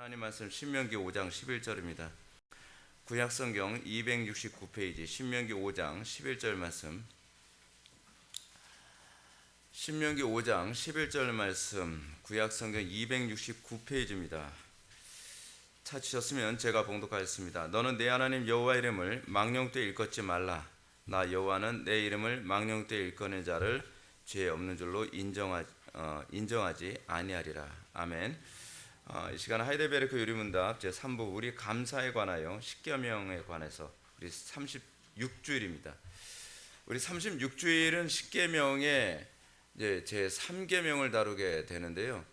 하나님 말씀 신명기 5장 11절입니다. 구약성경 269페이지 신명기 5장 11절 말씀. 신명기 5장 11절 말씀 구약성경 269페이지입니다. 찾으셨으면 제가 봉독하겠습니다. 너는 내 하나님 여호와 이름을 망령되이 일컫지 말라. 나 여호와는 내 이름을 망령되이 일컫는 자를 죄 없는 줄로 인정하지 아니하리라. 아멘. 이 시간 하이델베르크 요리문답 제3부 우리 감사에 관하여 십계명에 관해서 우리 36주일입니다. 우리 36주일은 십계명의 제 3계명을 다루게 되는데요.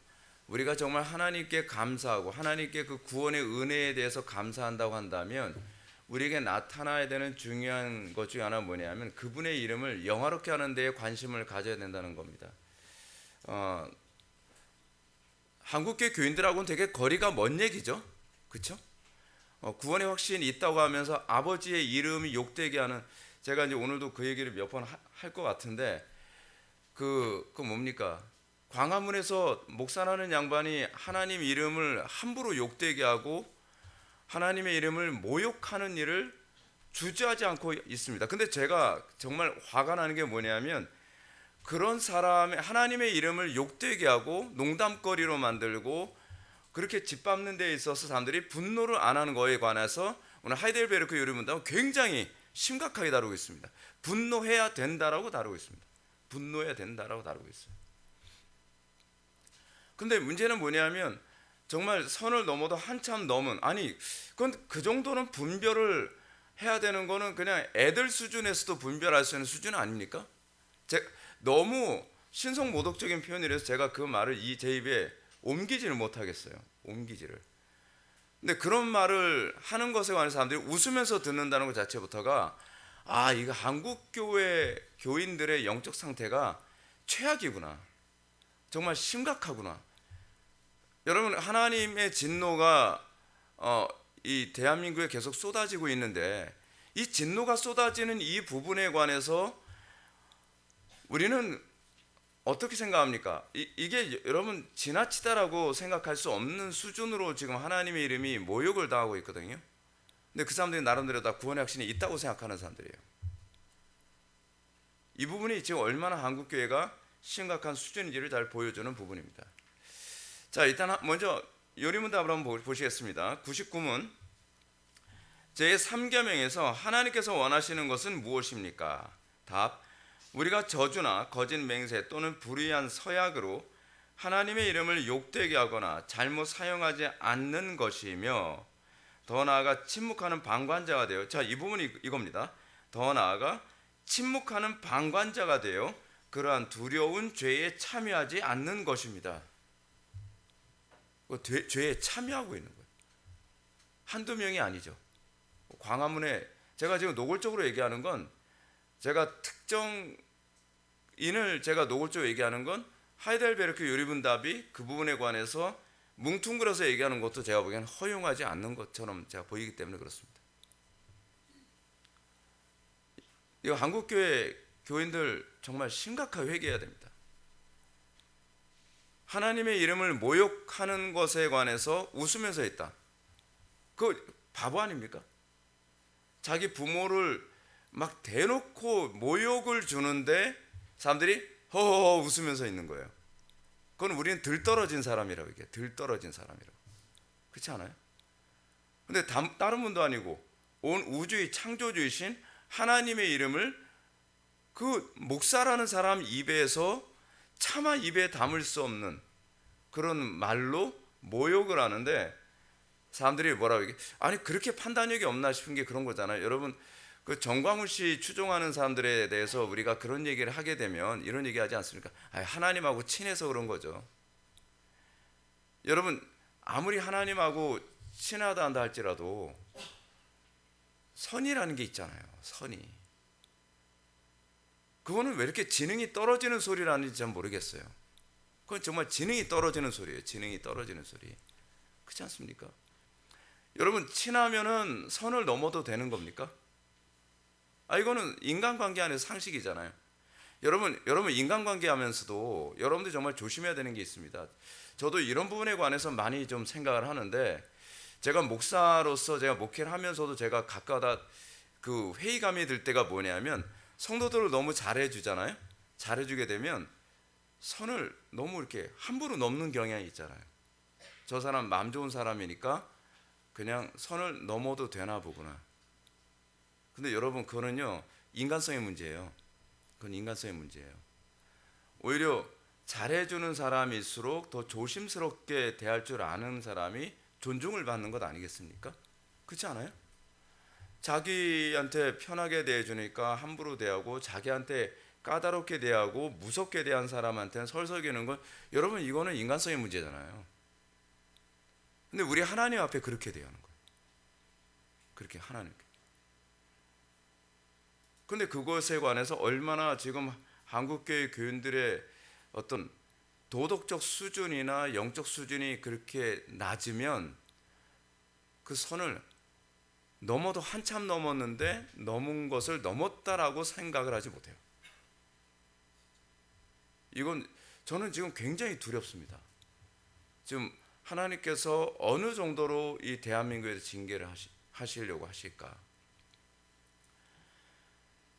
우리가 정말 하나님께 감사하고 하나님께 그 구원의 은혜에 대해서 감사한다고 한다면 우리에게 나타나야 되는 중요한 것 중에 하나는 뭐냐면 그분의 이름을 영화롭게 하는 데에 관심을 가져야 된다는 겁니다. 한국교회 교인들하고는 되게 거리가 먼 얘기죠, 그렇죠? 구원의 확신이 있다고 하면서 아버지의 이름이 욕되게 하는, 제가 이제 오늘도 그 얘기를 몇 번 할 것 같은데 그 뭡니까? 광화문에서 목사라는 양반이 하나님 이름을 함부로 욕되게 하고 하나님의 이름을 모욕하는 일을 주저하지 않고 있습니다. 근데 제가 정말 화가 나는 게 뭐냐면 그런 사람의 하나님의 이름을 욕되게 하고 농담거리로 만들고 그렇게 짓밟는 데 있어서 사람들이 분노를 안 하는 거에 관해서 오늘 하이델베르크 요리문답은 굉장히 심각하게 다루고 있습니다. 분노해야 된다라고 다루고 있습니다. 분노해야 된다라고 다루고 있어요. 근데 문제는 뭐냐면 정말 선을 넘어도 한참 넘은, 아니 그건 그 정도는 분별을 해야 되는 거는 그냥 애들 수준에서도 분별할 수 있는 수준 아닙니까? 너무 신성모독적인 표현이라서 제가 그 말을 제 입에 옮기지를 못하겠어요. 옮기지를. 근데 그런 말을 하는 것에 관해서 사람들이 웃으면서 듣는다는 것 자체부터가 이거 한국교회 교인들의 영적 상태가 최악이구나. 정말 심각하구나. 여러분, 하나님의 진노가 이 대한민국에 계속 쏟아지고 있는데 이 진노가 쏟아지는 이 부분에 관해서 우리는 어떻게 생각합니까? 이게 여러분 지나치다라고 생각할 수 없는 수준으로 지금 하나님의 이름이 모욕을 당하고 있거든요. 근데 그 사람들이 나름대로 다 구원의 확신이 있다고 생각하는 사람들이에요. 이 부분이 지금 얼마나 한국교회가 심각한 수준인지를 잘 보여주는 부분입니다. 자, 일단 먼저 요리문답을 한번 보시겠습니다. 99문 제3계명에서 하나님께서 원하시는 것은 무엇입니까? 답: 우리가 저주나 거짓 맹세 또는 불의한 서약으로 하나님의 이름을 욕되게 하거나 잘못 사용하지 않는 것이며 더 나아가 침묵하는 방관자가 되어, 자, 이 부분이 이겁니다. 더 나아가 침묵하는 방관자가 되어 그러한 두려운 죄에 참여하지 않는 것입니다. 죄에 참여하고 있는 거예요. 한두 명이 아니죠. 광화문에, 제가 지금 노골적으로 얘기하는 건, 제가 특정 인을 제가 노골적으로 얘기하는 건 하이델베르크 요리문답이 그 부분에 관해서 뭉뚱그려서 얘기하는 것도 제가 보기에는 허용하지 않는 것처럼 제가 보이기 때문에 그렇습니다. 이거 한국교회 교인들 정말 심각하게 회개해야 됩니다. 하나님의 이름을 모욕하는 것에 관해서 웃으면서 했다. 그 바보 아닙니까? 자기 부모를 막 대놓고 모욕을 주는데 사람들이 허허허 웃으면서 있는 거예요. 그건 우리는 들떨어진 사람이라고 얘기해요. 들떨어진 사람이라고. 그렇지 않아요? 근데 다른 분도 아니고 온 우주의 창조주이신 하나님의 이름을 그 목사라는 사람 입에서 차마 입에 담을 수 없는 그런 말로 모욕을 하는데 사람들이 뭐라고 얘기해? 아니 그렇게 판단력이 없나 싶은 게 그런 거잖아요. 여러분, 그 정광훈 씨 추종하는 사람들에 대해서 우리가 그런 얘기를 하게 되면 이런 얘기 하지 않습니까? 하나님하고 친해서 그런 거죠. 여러분, 아무리 하나님하고 친하다 한다 할지라도 선이라는 게 있잖아요. 선이. 그거는 왜 이렇게 지능이 떨어지는 소리라는지 전 모르겠어요. 그건 정말 지능이 떨어지는 소리예요. 지능이 떨어지는 소리. 그렇지 않습니까? 여러분, 친하면은 선을 넘어도 되는 겁니까? 이거는 인간관계 안에서 상식이잖아요. 여러분 인간관계 하면서도 여러분들 정말 조심해야 되는 게 있습니다. 저도 이런 부분에 관해서 많이 좀 생각을 하는데, 제가 목사로서 제가 목회를 하면서도 제가 가끔가다 그 회의감이 들 때가 뭐냐면, 성도들을 너무 잘해주잖아요. 잘해주게 되면 선을 너무 이렇게 함부로 넘는 경향이 있잖아요. 저 사람 마음 좋은 사람이니까 그냥 선을 넘어도 되나 보구나. 근데 여러분, 그거는요 인간성의 문제예요. 그건 인간성의 문제예요. 오히려 잘해주는 사람일수록 더 조심스럽게 대할 줄 아는 사람이 존중을 받는 것 아니겠습니까? 그렇지 않아요? 자기한테 편하게 대해주니까 함부로 대하고, 자기한테 까다롭게 대하고 무섭게 대한 사람한테는 설석이는 건, 여러분 이거는 인간성의 문제잖아요. 근데 우리 하나님 앞에 그렇게 대하는 거예요. 그렇게 하나님께. 근데 그것에 관해서 얼마나 지금 한국교회 교인들의 어떤 도덕적 수준이나 영적 수준이 그렇게 낮으면 그 선을 넘어도 한참 넘었는데 넘은 것을 넘었다라고 생각을 하지 못해요. 이건 저는 지금 굉장히 두렵습니다. 지금 하나님께서 어느 정도로 이 대한민국에 징계를 하시려고 하실까?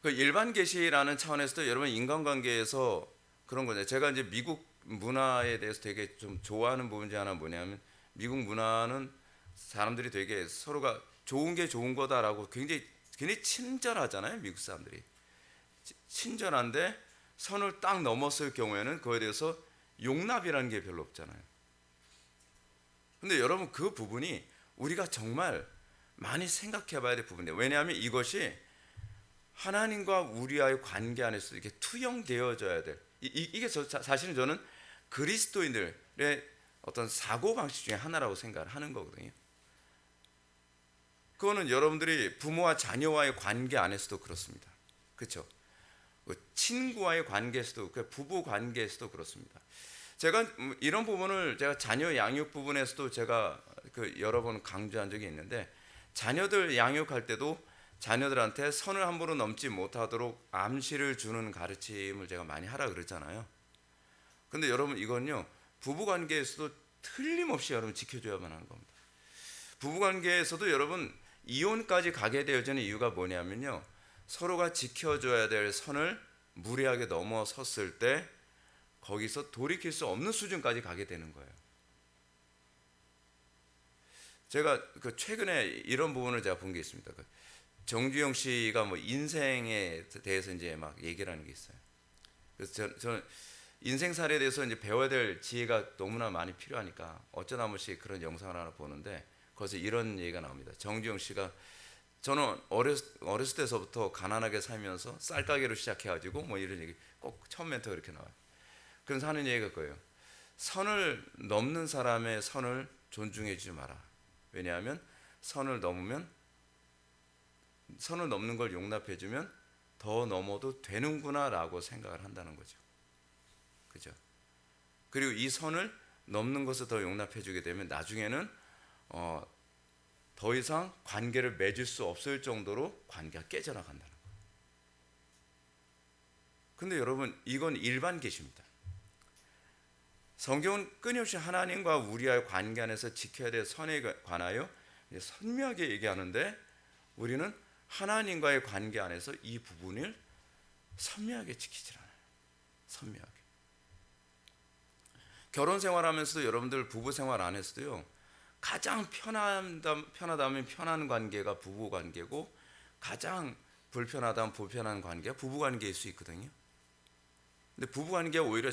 그 일반 계시라는 차원에서도 여러분 인간관계에서 그런 거죠. 제가 이제 미국 문화에 대해서 되게 좀 좋아하는 부분 중 하나 뭐냐면, 미국 문화는 사람들이 되게 서로가 좋은 게 좋은 거다라고 굉장히 친절하잖아요. 미국 사람들이 친절한데 선을 딱 넘었을 경우에는 그거에 대해서 용납이라는 게 별로 없잖아요. 근데 여러분, 그 부분이 우리가 정말 많이 생각해 봐야 될 부분이에요. 왜냐하면 이것이 하나님과 우리와의 관계 안에서 이렇게 투영되어져야 될, 이게 사실은 저는 그리스도인들의 어떤 사고방식 중에 하나라고 생각을 하는 거거든요. 그거는 여러분들이 부모와 자녀와의 관계 안에서도 그렇습니다. 그렇죠? 친구와의 관계에서도, 부부 관계에서도 그렇습니다. 제가 이런 부분을 제가 자녀 양육 부분에서도 제가 여러 번 강조한 적이 있는데, 자녀들 양육할 때도 자녀들한테 선을 함부로 넘지 못하도록 암시를 주는 가르침을 제가 많이 하라 그랬잖아요. 근데 여러분, 이건요 부부 관계에서도 틀림없이 여러분 지켜줘야만 하는 겁니다. 부부 관계에서도 여러분 이혼까지 가게 되어지는 이유가 뭐냐면요, 서로가 지켜줘야 될 선을 무례하게 넘어섰을 때 거기서 돌이킬 수 없는 수준까지 가게 되는 거예요. 제가 최근에 이런 부분을 제가 본 게 있습니다. 정주영 씨가 뭐 인생에 대해서 이제 막 얘기를 하는 게 있어요. 그래서 저는 인생살에 대해서 이제 배워야 될 지혜가 너무나 많이 필요하니까 어쩌다 한 번씩 그런 영상을 하나 보는데, 거기서 이런 얘기가 나옵니다. 정주영 씨가, 저는 어렸을 때서부터 가난하게 살면서 쌀가게로 시작해가지고 뭐 이런 얘기 꼭 처음 멘트가 이렇게 나와요. 그래서 하는 얘기가 그거예요. 선을 넘는 사람의 선을 존중해 주지 마라. 왜냐하면 선을 넘는 걸 용납해 주면 더 넘어도 되는구나 라고 생각을 한다는 거죠. 그죠? 그리고 이 선을 넘는 것을 더 용납해 주게 되면 나중에는 더 이상 관계를 맺을 수 없을 정도로 관계가 깨져나간다는 거예요. 근데 여러분, 이건 일반 계시입니다. 성경은 끊임없이 하나님과 우리와의 관계 안에서 지켜야 될 선에 관하여 선명하게 얘기하는데, 우리는 하나님과의 관계 안에서 이 부분을 선명하게 지키질 않아요. 선명하게. 결혼 생활하면서도 여러분들 부부 생활 안에서도요, 가장 편하다면 편한 관계가 부부 관계고, 가장 불편하다면 불편한 관계가 부부 관계일 수 있거든요. 근데 부부 관계가 오히려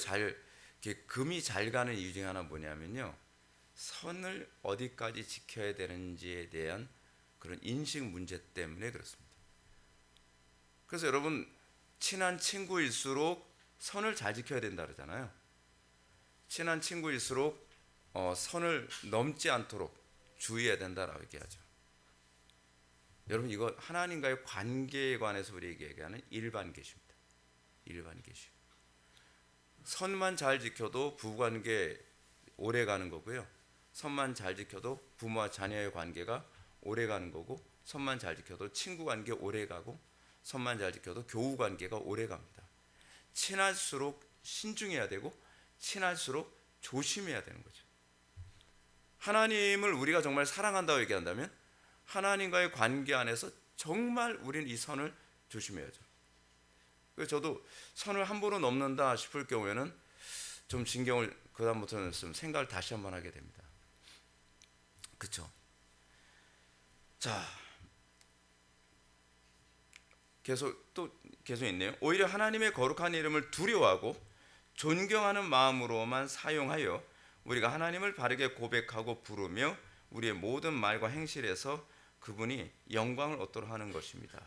금이 잘 가는 이유 중에 하나 뭐냐면요, 선을 어디까지 지켜야 되는지에 대한 그런 인식 문제 때문에 그렇습니다. 그래서 여러분, 친한 친구일수록 선을 잘 지켜야 된다 그러잖아요. 친한 친구일수록 선을 넘지 않도록 주의해야 된다라고 얘기하죠. 여러분, 이거 하나님과의 관계에 관해서 우리에게 얘기하는 일반 계시입니다. 일반 계시. 선만 잘 지켜도 부부관계 오래 가는 거고요. 선만 잘 지켜도 부모와 자녀의 관계가 오래 가는 거고, 선만 잘 지켜도 친구 관계 오래 가고, 선만 잘 지켜도 교우 관계가 오래 갑니다. 친할수록 신중해야 되고 친할수록 조심해야 되는 거죠. 하나님을 우리가 정말 사랑한다고 얘기한다면 하나님과의 관계 안에서 정말 우리는 이 선을 조심해야죠. 그래서 저도 선을 함부로 넘는다 싶을 경우에는 좀 신경을 그다음부터는 좀 생각을 다시 한번 하게 됩니다. 그렇죠? 자, 계속 있네요. 오히려 하나님의 거룩한 이름을 두려워하고 존경하는 마음으로만 사용하여 우리가 하나님을 바르게 고백하고 부르며 우리의 모든 말과 행실에서 그분이 영광을 얻도록 하는 것입니다.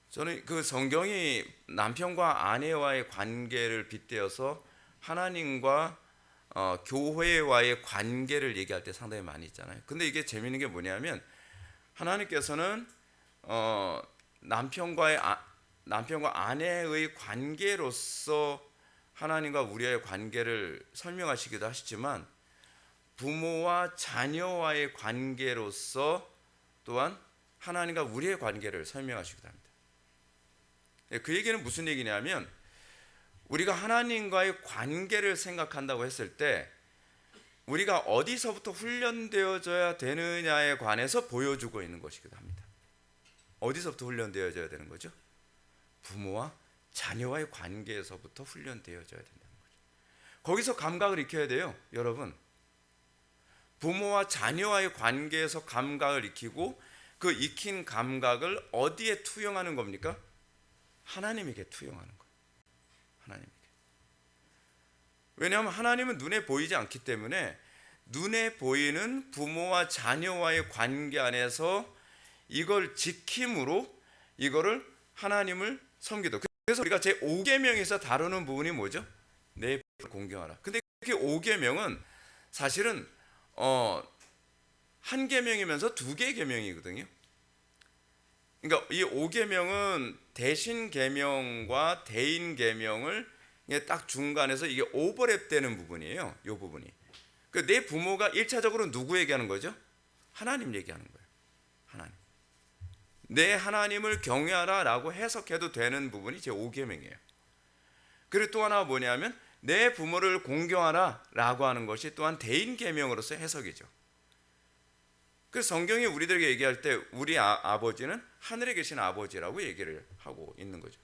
저는 그 성경이 남편과 아내와의 관계를 빗대어서 하나님과 교회와의 관계를 얘기할 때 상당히 많이 있잖아요. 근데 이게 재미있는 게 뭐냐면 하나님께서는 남편과 아내의 관계로서 하나님과 우리의 관계를 설명하시기도 하시지만 부모와 자녀와의 관계로서 또한 하나님과 우리의 관계를 설명하시기도 합니다. 그 얘기는 무슨 얘기냐면 우리가 하나님과의 관계를 생각한다고 했을 때 우리가 어디서부터 훈련되어져야 되느냐에 관해서 보여주고 있는 것이기도 합니다. 어디서부터 훈련되어져야 되는 거죠? 부모와 자녀와의 관계에서부터 훈련되어져야 된다는 거죠. 거기서 감각을 익혀야 돼요. 여러분, 부모와 자녀와의 관계에서 감각을 익히고 그 익힌 감각을 어디에 투영하는 겁니까? 하나님에게 투영하는 거예요. 하나님에게. 왜냐하면 하나님은 눈에 보이지 않기 때문에 눈에 보이는 부모와 자녀와의 관계 안에서 이걸 지킴으로 이거를 하나님을 섬기도. 그래서 우리가 제5계명에서 다루는 부분이 뭐죠? 내 부모를 공경하라. 근데 그 5계명은 사실은 한 계명이면서 2개의 계명이거든요. 그러니까 이 5계명은 대신 계명과 대인 계명을 딱 중간에서 이게 오버랩되는 부분이에요. 이 부분이. 내 부모가 1차적으로 누구 얘기하는 거죠? 하나님 얘기하는 거예요. 하나님. 내 하나님을 경외하라 라고 해석해도 되는 부분이 제 5계명이에요. 그리고 또 하나 뭐냐면 내 부모를 공경하라 라고 하는 것이 또한 대인 계명으로서의 해석이죠. 그래서 성경이 우리들에게 얘기할 때 우리 아버지는 하늘에 계신 아버지라고 얘기를 하고 있는 거죠.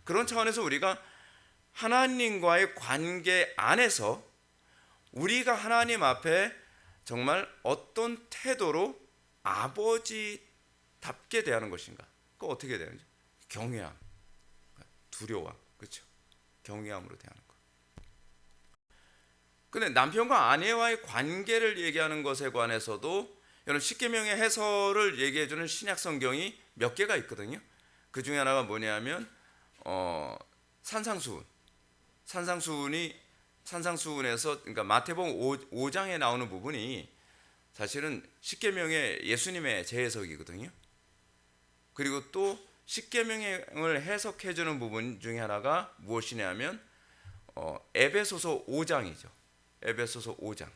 그런 차원에서 우리가 하나님과의 관계 안에서 우리가 하나님 앞에 정말 어떤 태도로 아버지답게 대하는 것인가? 그거 어떻게 되는지? 경외함, 두려움, 그렇죠? 경외함으로 대하는 것. 근데 남편과 아내와의 관계를 얘기하는 것에 관해서도 여러분 십계명의 해설을 얘기해주는 신약 성경이 몇 개가 있거든요. 그 중에 하나가 뭐냐면 산상수훈에서 그러니까 마태복음 5장에 나오는 부분이 사실은 십계명의 예수님의 재해석이거든요. 그리고 또 십계명을 해석해주는 부분 중에 하나가 무엇이냐면 에베소서 5장이죠. 에베소서 5장.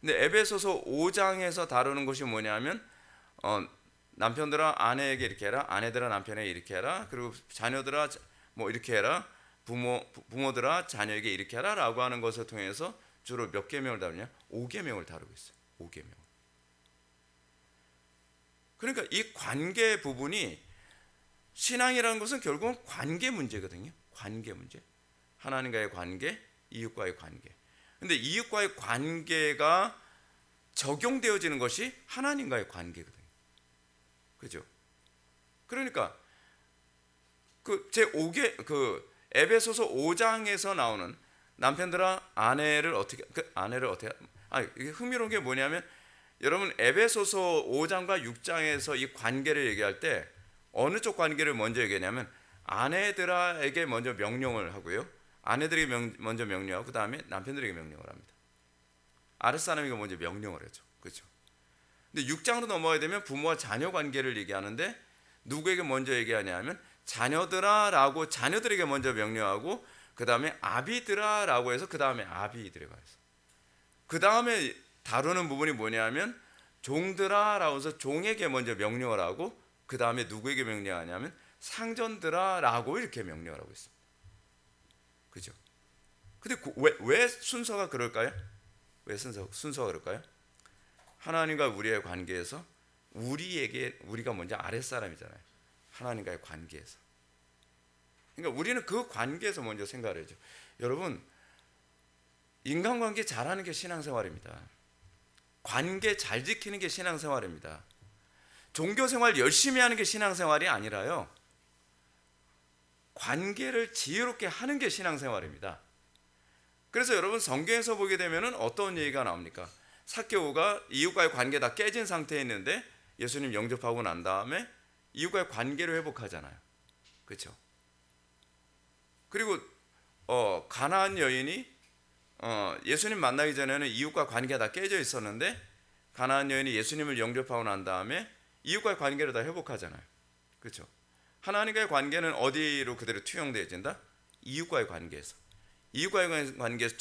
근데 에베소서 5장에서 다루는 것이 뭐냐면 남편들아 아내에게 이렇게 해라, 아내들아 남편에게 이렇게 해라, 그리고 자녀들아 뭐 이렇게 해라, 부모들아 자녀에게 이렇게 해라라고 하는 것을 통해서 주로 몇 계명을 다루냐? 5계명을 다루고 있어요. 5계명. 그러니까 이 관계 부분이 신앙이라는 것은 결국은 관계 문제거든요. 관계 문제. 하나님과의 관계, 이웃과의 관계. 근데 이웃과의 관계가 적용되어지는 것이 하나님과의 관계거든요. 그죠? 그러니까 에베소서 5장에서 나오는 남편들아 아내를 어떻게 이게 흥미로운 게 뭐냐면 여러분 에베소서 5장과 6장에서 이 관계를 얘기할 때 어느 쪽 관계를 먼저 얘기하냐면 아내들에게 먼저 명령을 하고요. 아내들에게 먼저 명령하고 그 다음에 남편들에게 명령을 합니다. 아랫사람에게 먼저 명령을 하죠. 그렇죠? 근데 6장으로 넘어가게 되면 부모와 자녀 관계를 얘기하는데 누구에게 먼저 얘기하냐면 자녀들아 라고 자녀들에게 먼저 명령하고 그 다음에 아비들아 라고 해서 그 다음에 아비들에게 해서 그 다음에 다루는 부분이 뭐냐면 종들아 라고 해서 종에게 먼저 명령을 하고 그 다음에 누구에게 명령하냐면 상전들아라고 이렇게 명령을 하고 있습니다. 그죠? 근데 왜 순서가 그럴까요? 왜 순서가 그럴까요? 하나님과 우리의 관계에서 우리가 먼저 아랫사람이잖아요. 하나님과의 관계에서. 그러니까 우리는 그 관계에서 먼저 생각을 해야죠. 여러분, 인간관계 잘하는 게 신앙생활입니다. 관계 잘 지키는 게 신앙생활입니다. 종교생활 열심히 하는 게 신앙생활이 아니라요, 관계를 지혜롭게 하는 게 신앙생활입니다. 그래서 여러분, 성경에서 보게 되면 어떤 얘기가 나옵니까? 삭개오가 이웃과의 관계 다 깨진 상태에 있는데 예수님 영접하고 난 다음에 이웃과의 관계를 회복하잖아요. 그렇죠? 그리고 가나안 여인이 예수님 만나기 전에는 이웃과 관계가 다 깨져 있었는데 가나안 여인이 예수님을 영접하고 난 다음에 이웃과의 관계를 다 회복하잖아요. 그렇죠? 하나님과의 관계는 어디로 그대로 투영되어진다? 이웃과의 관계에서. 이웃과의 관계에서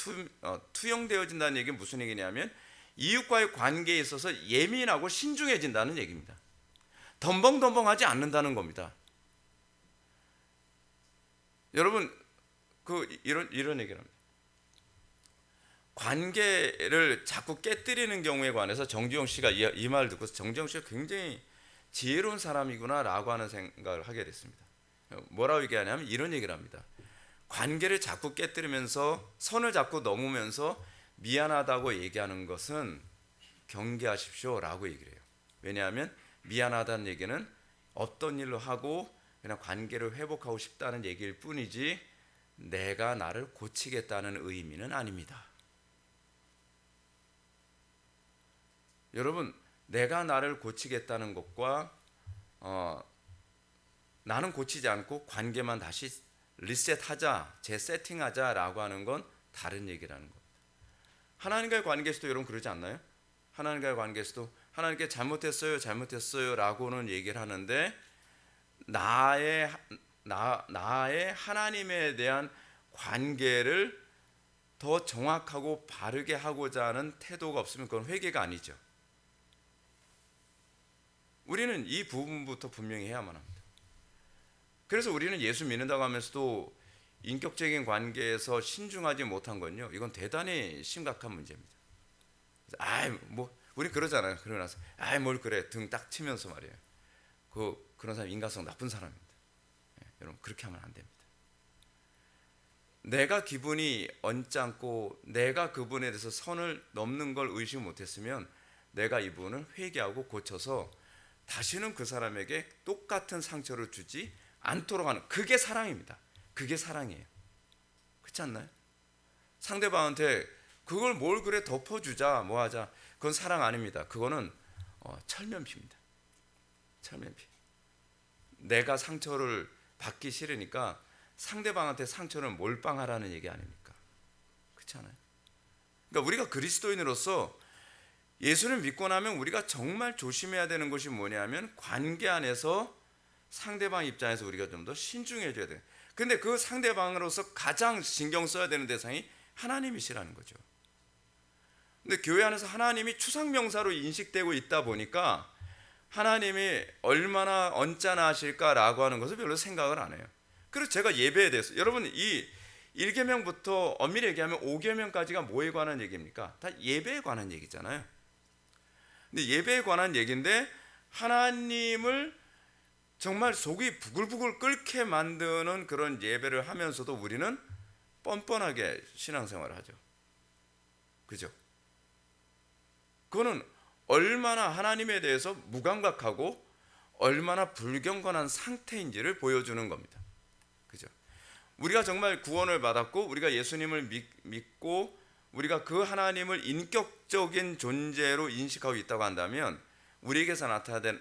투영되어진다는 얘기는 무슨 얘기냐면 이웃과의 관계에 있어서 예민하고 신중해진다는 얘기입니다. 덤벙덤벙하지 않는다는 겁니다. 여러분, 이런 얘기를 합니다. 관계를 자꾸 깨뜨리는 경우에 관해서 정주영 씨가 이 말을 듣고 정주영 씨가 굉장히 지혜로운 사람이구나라고 하는 생각을 하게 됐습니다. 뭐라고 얘기하냐면 이런 얘기를 합니다. 관계를 자꾸 깨뜨리면서 선을 자꾸 넘으면서 미안하다고 얘기하는 것은 경계하십시오라고 얘기를 해요. 왜냐하면 미안하다는 얘기는 어떤 일로 하고 그냥 관계를 회복하고 싶다는 얘기일 뿐이지 내가 나를 고치겠다는 의미는 아닙니다. 여러분, 내가 나를 고치겠다는 것과 나는 고치지 않고 관계만 다시 리셋하자, 재세팅하자라고 하는 건 다른 얘기라는 겁니다. 하나님과의 관계에서도 여러분 그러지 않나요? 하나님과의 관계에서도 하나님께 잘못했어요 라고는 얘기를 하는데 나의 하나님에 대한 관계를 더 정확하고 바르게 하고자 하는 태도가 없으면 그건 회개가 아니죠. 우리는 이 부분부터 분명히 해야만 합니다. 그래서 우리는 예수 믿는다고 하면서도 인격적인 관계에서 신중하지 못한 건요, 이건 대단히 심각한 문제입니다. 우리 그러잖아요. 그러고 나서 뭘 그래 등 딱 치면서 말이에요. 그런 사람 인간성 나쁜 사람입니다. 여러분, 그렇게 하면 안 됩니다. 내가 기분이 언짢고 내가 그분에 대해서 선을 넘는 걸 의식 못했으면 내가 이분을 회개하고 고쳐서 다시는 그 사람에게 똑같은 상처를 주지 않도록 하는, 그게 사랑입니다. 그게 사랑이에요. 그렇지 않나요? 상대방한테 그걸 뭘 그래 덮어주자 뭐하자, 그건 사랑 아닙니다. 그거는 철면피입니다. 철면피. 내가 상처를 받기 싫으니까 상대방한테 상처를 몰빵하라는 얘기 아닙니까? 그렇지 않아요? 그러니까 우리가 그리스도인으로서 예수를 믿고 나면 우리가 정말 조심해야 되는 것이 뭐냐면 관계 안에서 상대방 입장에서 우리가 좀 더 신중해져야 돼요. 근데 그 상대방으로서 가장 신경 써야 되는 대상이 하나님이시라는 거죠. 근데 교회 안에서 하나님이 추상명사로 인식되고 있다 보니까 하나님이 얼마나 언짢아하실까라고 하는 것을 별로 생각을 안 해요. 그래서 제가 예배에 대해서, 여러분, 이 1계명부터 엄밀히 얘기하면 5계명까지가 뭐에 관한 얘기입니까? 다 예배에 관한 얘기잖아요. 근데 예배에 관한 얘기인데 하나님을 정말 속이 부글부글 끓게 만드는 그런 예배를 하면서도 우리는 뻔뻔하게 신앙생활을 하죠. 그죠? 그거는 얼마나 하나님에 대해서 무감각하고 얼마나 불경건한 상태인지를 보여주는 겁니다. 그죠? 우리가 정말 구원을 받았고 우리가 예수님을 믿고 우리가 그 하나님을 인격적인 존재로 인식하고 있다고 한다면 우리에게서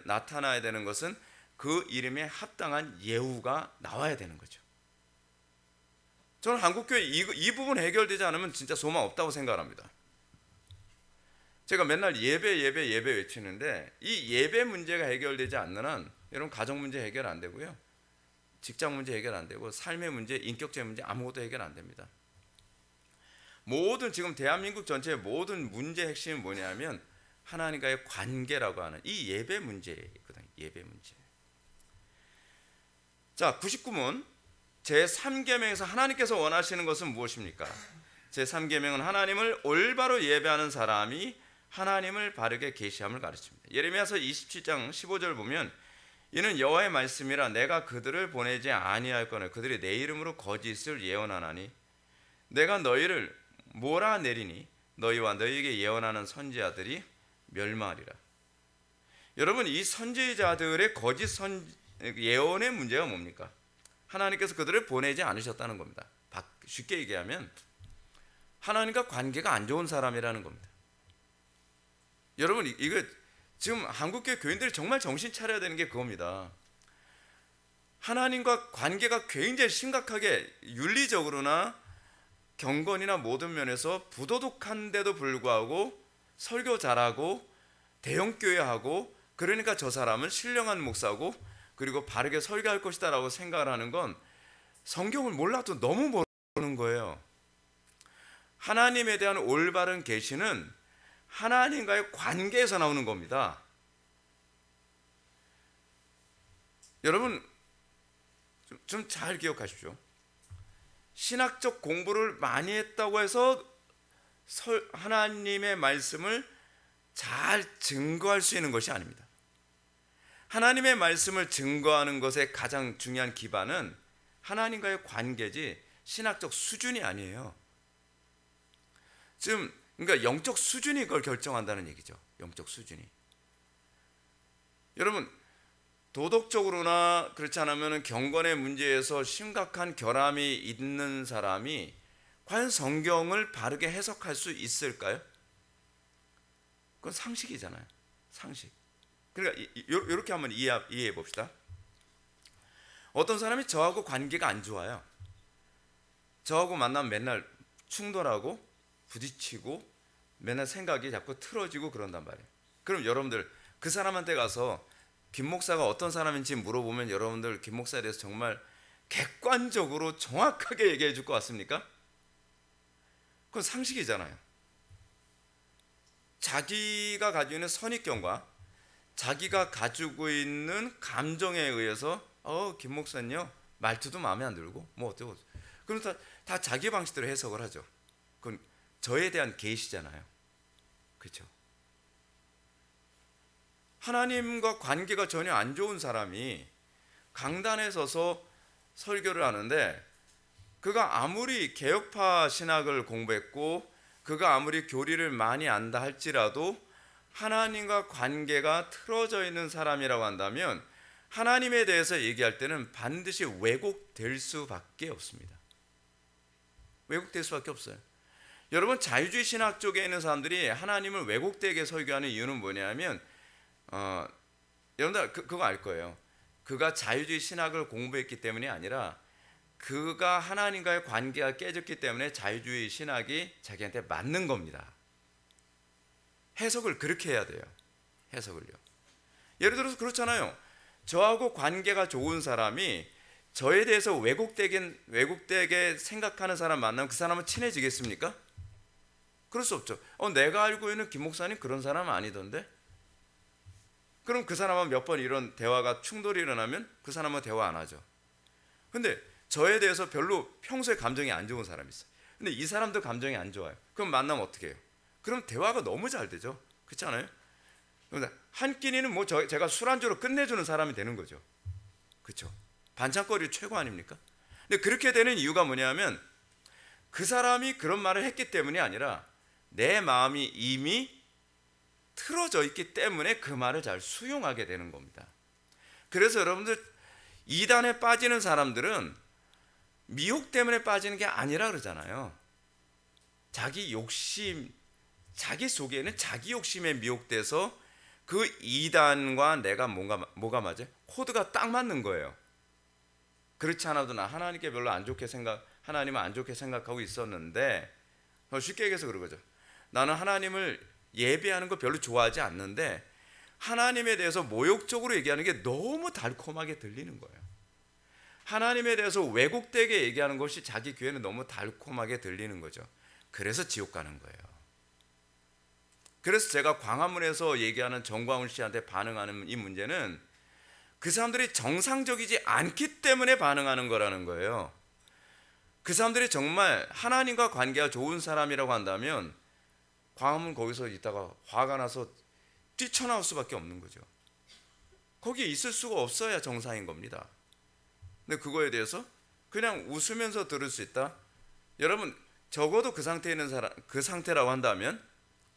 나타나야 되는 것은 그 이름에 합당한 예우가 나와야 되는 거죠. 저는 한국교회 이 부분 해결되지 않으면 진짜 소망 없다고 생각합니다. 제가 맨날 예배 외치는데 이 예배 문제가 해결되지 않는 한 여러분 가정 문제 해결 안 되고요, 직장 문제 해결 안 되고 삶의 문제, 인격적인 문제 아무것도 해결 안 됩니다. 모든 지금 대한민국 전체의 모든 문제의 핵심이 뭐냐면 자, 99문 제3계명에서 하나님께서 원하시는 것은 무엇입니까? 제3계명은 하나님을 올바로 예배하는 사람이 하나님을 바르게 계시함을 가르칩니다. 예레미야서 27장 15절 보면 이는 여호와의 말씀이라 내가 그들을 보내지 아니할거늘 그들이 내 이름으로 거짓을 예언하나니 내가 너희를 몰아내리니 너희와 너희에게 예언하는 선지자들이 멸망하리라. 여러분, 이 선지자들의 거짓 예언의 문제가 뭡니까? 하나님께서 그들을 보내지 않으셨다는 겁니다. 쉽게 얘기하면 하나님과 관계가 안 좋은 사람이라는 겁니다. 여러분, 이거 지금 한국교회 교인들이 정말 정신 차려야 되는 게 그겁니다. 하나님과 관계가 굉장히 심각하게 윤리적으로나 경건이나 모든 면에서 부도덕한데도 불구하고 설교 잘하고 대형교회하고, 그러니까 저 사람은 신령한 목사고 그리고 바르게 설교할 것이다 라고 생각을 하는 건 성경을 몰라도 너무 모르는 거예요. 하나님에 대한 올바른 계시는 하나님과의 관계에서 나오는 겁니다. 여러분, 좀 잘 기억하십시오. 신학적 공부를 많이 했다고 해서 하나님의 말씀을 잘 증거할 수 있는 것이 아닙니다. 하나님의 말씀을 증거하는 것의 가장 중요한 기반은 하나님과의 관계지 신학적 수준이 아니에요. 지금 그러니까 영적 수준이 그걸 결정한다는 얘기죠. 영적 수준이. 여러분, 도덕적으로나 그렇지 않으면 경건의 문제에서 심각한 결함이 있는 사람이 과연 성경을 바르게 해석할 수 있을까요? 그건 상식이잖아요. 상식. 그러니까 이렇게 한번 이해해 봅시다. 어떤 사람이 저하고 관계가 안 좋아요. 저하고 만나면 맨날 충돌하고 부딪히고 맨날 생각이 자꾸 틀어지고 그런단 말이에요. 그럼 여러분들 그 사람한테 가서 김 목사가 어떤 사람인지 물어보면 여러분들 김 목사에 대해서 정말 객관적으로 정확하게 얘기해 줄 것 같습니까? 그건 상식이잖아요. 자기가 가지고 있는 선입견과 자기가 가지고 있는 감정에 의해서 김 목사는요 말투도 마음에 안 들고 뭐 어쩌고, 그럼 다 자기 방식대로 해석을 하죠. 그건 저에 대한 계시잖아요. 그렇죠? 하나님과 관계가 전혀 안 좋은 사람이 강단에 서서 설교를 하는데 그가 아무리 개혁파 신학을 공부했고 그가 아무리 교리를 많이 안다 할지라도 하나님과 관계가 틀어져 있는 사람이라고 한다면 하나님에 대해서 얘기할 때는 반드시 왜곡될 수밖에 없습니다. 왜곡될 수밖에 없어요. 여러분, 자유주의 신학 쪽에 있는 사람들이 하나님을 왜곡되게 설교하는 이유는 뭐냐면 여러분들 그거 알 거예요. 그가 자유주의 신학을 공부했기 때문이 아니라 그가 하나님과의 관계가 깨졌기 때문에 자유주의 신학이 자기한테 맞는 겁니다. 해석을 그렇게 해야 돼요. 해석을요. 예를 들어서 그렇잖아요. 저하고 관계가 좋은 사람이 저에 대해서 왜곡되게 생각하는 사람 만나면 그 사람은 친해지겠습니까? 그럴 수 없죠. 내가 알고 있는 김 목사님 그런 사람은 아니던데? 그럼 그 사람은 몇 번 이런 대화가 충돌이 일어나면 그 사람은 대화 안 하죠. 근데 저에 대해서 별로 평소에 감정이 안 좋은 사람이 있어요. 근데 이 사람도 감정이 안 좋아요. 그럼 만나면 어떻게 해요? 그럼 대화가 너무 잘 되죠. 그렇지 않아요? 한 끼니는 뭐 제가 술안주로 끝내주는 사람이 되는 거죠. 그렇죠? 반찬거리 최고 아닙니까? 근데 그렇게 되는 이유가 뭐냐면 그 사람이 그런 말을 했기 때문이 아니라 내 마음이 이미 틀어져 있기 때문에 그 말을 잘 수용하게 되는 겁니다. 그래서 여러분들 이단에 빠지는 사람들은 미혹 때문에 빠지는 게 아니라 그러잖아요. 자기 욕심, 자기 속에는 자기 욕심에 미혹돼서 그 이단과 내가 뭐가 맞아요? 코드가 딱 맞는 거예요. 그렇지 않아도 나 하나님께 별로 하나님은 안 좋게 생각하고 있었는데, 쉽게 얘기해서 그런 거죠. 나는 하나님을 예배하는 거 별로 좋아하지 않는데 하나님에 대해서 모욕적으로 얘기하는 게 너무 달콤하게 들리는 거예요. 하나님에 대해서 왜곡되게 얘기하는 것이 자기 귀에는 너무 달콤하게 들리는 거죠. 그래서 지옥 가는 거예요. 그래서 제가 광화문에서 얘기하는 정광훈 씨한테 반응하는 이 문제는 그 사람들이 정상적이지 않기 때문에 반응하는 거라는 거예요. 그 사람들이 정말 하나님과 관계가 좋은 사람이라고 한다면 광화문 거기서 있다가 화가 나서 뛰쳐나올 수밖에 없는 거죠. 거기에 있을 수가 없어야 정상인 겁니다. 근데 그거에 대해서 그냥 웃으면서 들을 수 있다. 여러분, 적어도 그 상태에 있는 사람, 그 상태라고 한다면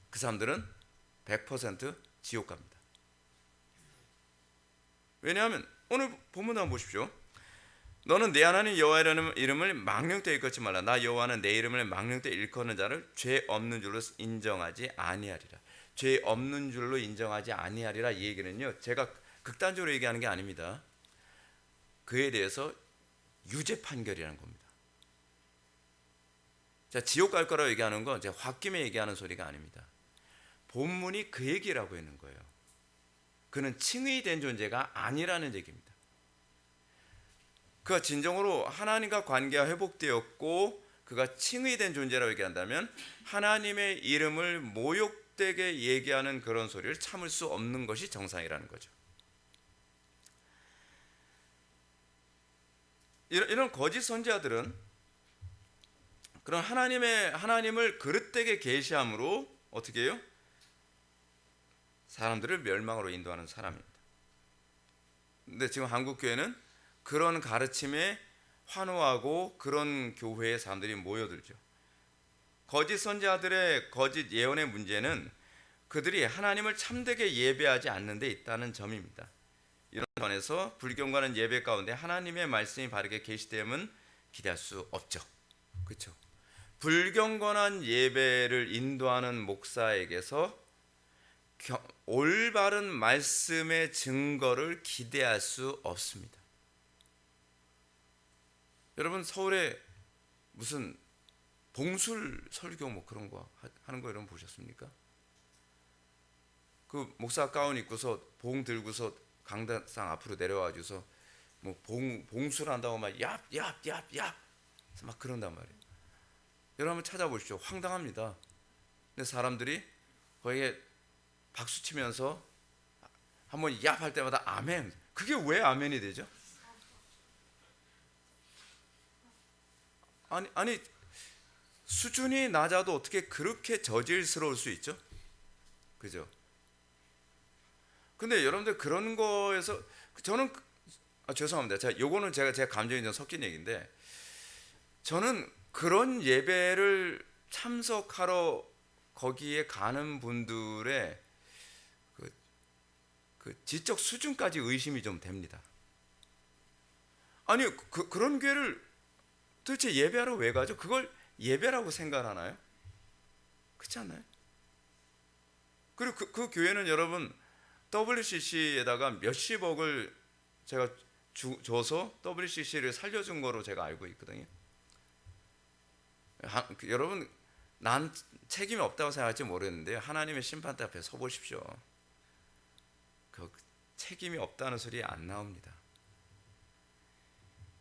그 사람들은 100% 지옥 갑니다. 왜냐하면 오늘 본문 한번 보십시오. 너는 내 하나님 여호와의 이름을 망령되이 일컫지 말라. 나 여호와는 내 이름을 망령되이 일컫는 자를 죄 없는 줄로 인정하지 아니하리라. 죄 없는 줄로 인정하지 아니하리라. 이 얘기는요, 제가 극단적으로 얘기하는 게 아닙니다. 그에 대해서 유죄 판결이라는 겁니다. 자, 지옥 갈 거라고 얘기하는 건 제가 홧김에 얘기하는 소리가 아닙니다. 본문이 그 얘기를 하고 있는 거예요. 그는 칭의된 존재가 아니라는 얘기입니다. 그가 진정으로 하나님과 관계가 회복되었고 그가 칭의된 존재라고 얘기한다면 하나님의 이름을 모욕되게 얘기하는 그런 소리를 참을 수 없는 것이 정상이라는 거죠. 이런 거짓 선지자들은 그런 하나님을 그릇되게 계시함으로 어떻게 해요? 사람들을 멸망으로 인도하는 사람입니다. 근데 지금 한국 교회는 그런 가르침에 환호하고 그런 교회에 사람들이 모여들죠. 거짓 선지자들의 거짓 예언의 문제는 그들이 하나님을 참되게 예배하지 않는 데 있다는 점입니다. 이런 면에서 불경건한 예배 가운데 하나님의 말씀이 바르게 계시됨은 기대할 수 없죠. 그렇죠? 불경건한 예배를 인도하는 목사에게서 올바른 말씀의 증거를 기대할 수 없습니다. 여러분, 서울에 무슨 봉술 설교 뭐 그런 거 하는 거 여러분 보셨습니까? 그 목사 가운 입고서 봉 들고서 강당상 앞으로 내려와줘서 뭐 봉술 한다고 막 얍얍얍얍 막 그런단 말이에요. 여러분 한번 찾아보십시오. 황당합니다. 근데 사람들이 거기에 박수 치면서 한번 얍 할 때마다 아멘. 그게 왜 아멘이 되죠? 아니 수준이 낮아도 어떻게 그렇게 저질스러울 수 있죠? 그죠? 근데 여러분들 그런 거에서 저는 죄송합니다. 요거는 제가 감정이 좀 섞인 얘기인데 저는 그런 예배를 참석하러 거기에 가는 분들의 그 지적 수준까지 의심이 좀 됩니다. 아니 그런 교회를 도대체 예배하러 왜 가죠? 그걸 예배라고 생각하나요? 그렇지 않나요? 그리고 그 교회는 여러분 WCC에다가 몇십억을 제가 줘서 WCC를 살려준 거로 제가 알고 있거든요. 여러분 난 책임이 없다고 생각할지 모르겠는데 하나님의 심판대 앞에 서 보십시오. 그 책임이 없다는 소리 안 나옵니다.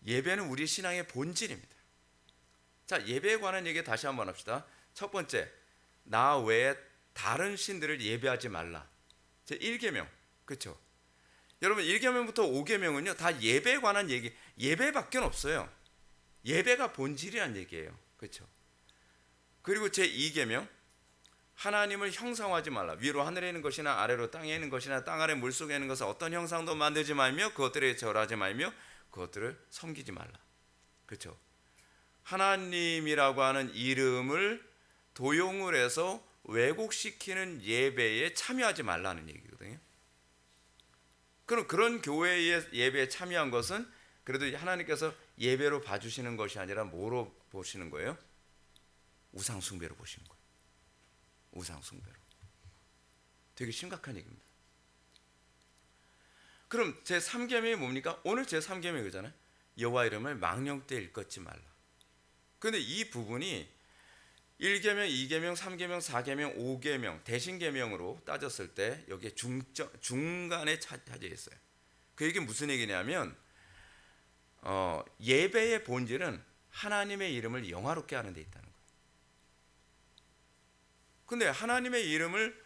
예배는 우리 신앙의 본질입니다. 자, 예배에 관한 얘기 다시 한번 합시다. 첫 번째, 나 외에 다른 신들을 예배하지 말라. 제 1계명, 그렇죠? 여러분 1계명부터 5계명은요 다 예배에 관한 얘기, 예배밖에 없어요. 예배가 본질이란 얘기예요. 그렇죠? 그리고 제 2계명, 하나님을 형상화하지 말라. 위로 하늘에 있는 것이나 아래로 땅에 있는 것이나 땅 아래 물속에 있는 것은 어떤 형상도 만들지 말며 그것들에 절하지 말며 그것들을 섬기지 말라. 그렇죠? 하나님이라고 하는 이름을 도용을 해서 왜곡시키는 예배에 참여하지 말라는 얘기거든요. 그럼 그런 교회의 예배에 참여한 것은 그래도 하나님께서 예배로 봐주시는 것이 아니라 뭐로 보시는 거예요? 우상숭배로 보시는 거예요. 우상숭배로. 되게 심각한 얘기입니다. 그럼 제 3계명이 뭡니까? 오늘 제 3계명이 그잖아요. 여호와 이름을 망령되이 일컫지 말라. 그런데 이 부분이 1계명, 2계명, 3계명, 4계명, 5계명 대신계명으로 따졌을 때 여기에 중간에 차지해 있어요. 그 얘기 무슨 얘기냐면 예배의 본질은 하나님의 이름을 영화롭게 하는 데 있다는 거예요. 근데 하나님의 이름을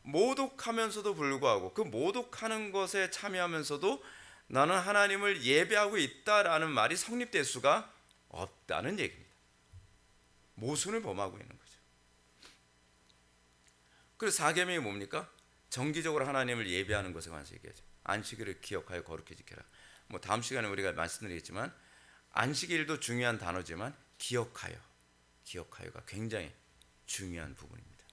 모독하면서도 불구하고 그 모독하는 것에 참여하면서도 나는 하나님을 예배하고 있다라는 말이 성립될 수가 없다는 얘기입니다. 모순을 범하고 있는 거죠. 그래서 사계명이 뭡니까? 정기적으로 하나님을 예배하는 것에 관해서 얘기하죠. 안식일을 기억하여 거룩히 지켜라. 뭐 다음 시간에 우리가 말씀드리겠지만 안식일도 중요한 단어지만 기억하여가 굉장히 중요한 부분입니다.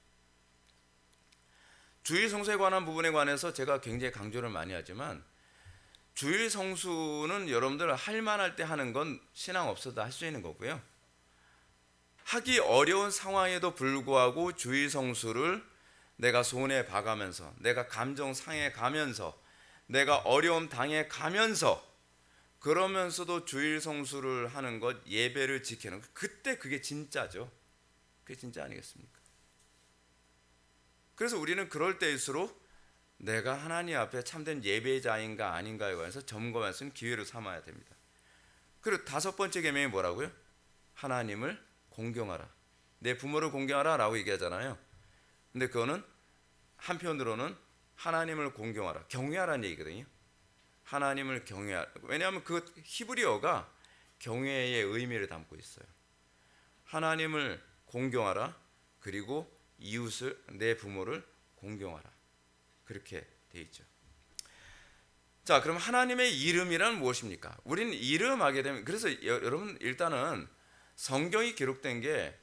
주일 성수에 관한 부분에 관해서 제가 굉장히 강조를 많이 하지만 주일 성수는 여러분들 할 만할 때 하는 건 신앙 없어도 할 수 있는 거고요. 하기 어려운 상황에도 불구하고 주일 성수를 내가 손해 봐가면서, 내가 감정 상해 가면서, 내가 어려움 당해 가면서, 그러면서도 주일 성수를 하는 것, 예배를 지키는 것, 그때 그게 진짜죠. 그게 진짜 아니겠습니까? 그래서 우리는 그럴 때일수록 내가 하나님 앞에 참된 예배자인가 아닌가에 관해서 점검할 수 있는 기회로 삼아야 됩니다. 그리고 다섯 번째 계명이 뭐라고요? 하나님을 공경하라. 내 부모를 공경하라 라고 얘기하잖아요. 근데 그거는 한편으로는 하나님을 공경하라, 경외하라는 얘기거든요. 하나님을 경외하라. 왜냐하면 그 히브리어가 경외의 의미를 담고 있어요. 하나님을 공경하라, 그리고 이웃을, 내 부모를 공경하라. 그렇게 돼 있죠. 자, 그럼 하나님의 이름이란 무엇입니까? 우리는 이름하게 되면, 그래서 여러분 일단은 성경이 기록된 게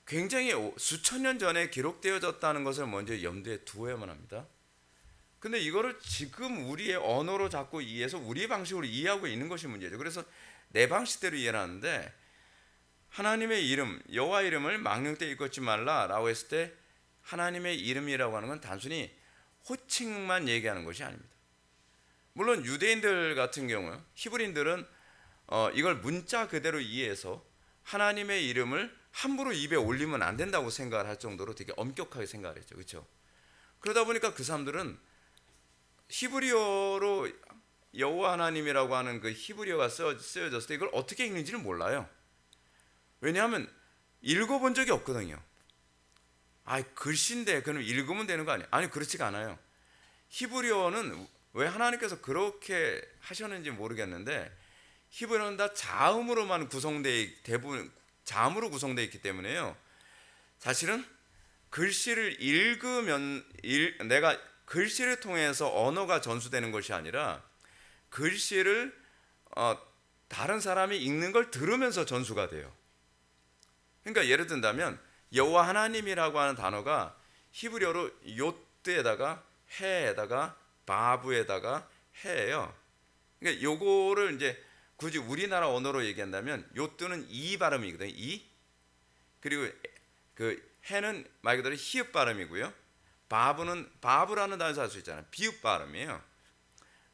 굉장히 수천 년 전에 기록되어졌다는 것을 먼저 염두에 두어야만 합니다. 근데 이거를 지금 우리의 언어로 자꾸 이해해서 우리 방식으로 이해하고 있는 것이 문제죠. 그래서 내 방식대로 이해를 하는데, 하나님의 이름, 여호와 이름을 망령 때 일컫지 말라라고 했을 때 하나님의 이름이라고 하는 건 단순히 호칭만 얘기하는 것이 아닙니다. 물론 유대인들 같은 경우, 히브리인들은 이걸 문자 그대로 이해해서 하나님의 이름을 함부로 입에 올리면 안 된다고 생각을 할 정도로 되게 엄격하게 생각을 했죠. 그렇죠? 그러다 보니까 그 사람들은 히브리어로 여호와 하나님이라고 하는 그 히브리어가 쓰여졌을 때 이걸 어떻게 읽는지를 몰라요. 왜냐하면 읽어본 적이 없거든요. 글씨인데 그럼 읽으면 되는 거 아니에요? 아니, 그렇지가 않아요. 히브리어는 왜 하나님께서 그렇게 하셨는지 모르겠는데, 히브리어는 다 자음으로만 대부분 자음으로 구성되어 있기 때문에요. 사실은 글씨를 읽으면 내가 글씨를 통해서 언어가 전수되는 것이 아니라 글씨를 다른 사람이 읽는 걸 들으면서 전수가 돼요. 그러니까 예를 든다면 여호와 하나님이라고 하는 단어가 히브리어로 요트에다가 해에다가 바브에다가 해예요. 그러니까 요거를 이제 굳이 우리나라 언어로 얘기한다면 요트는 이 발음이거든요. 이. 그리고 그 해는 말 그대로 히읗 발음이고요. 바브는 바브라는 단어에서 할 수 있잖아요. 비읍 발음이에요.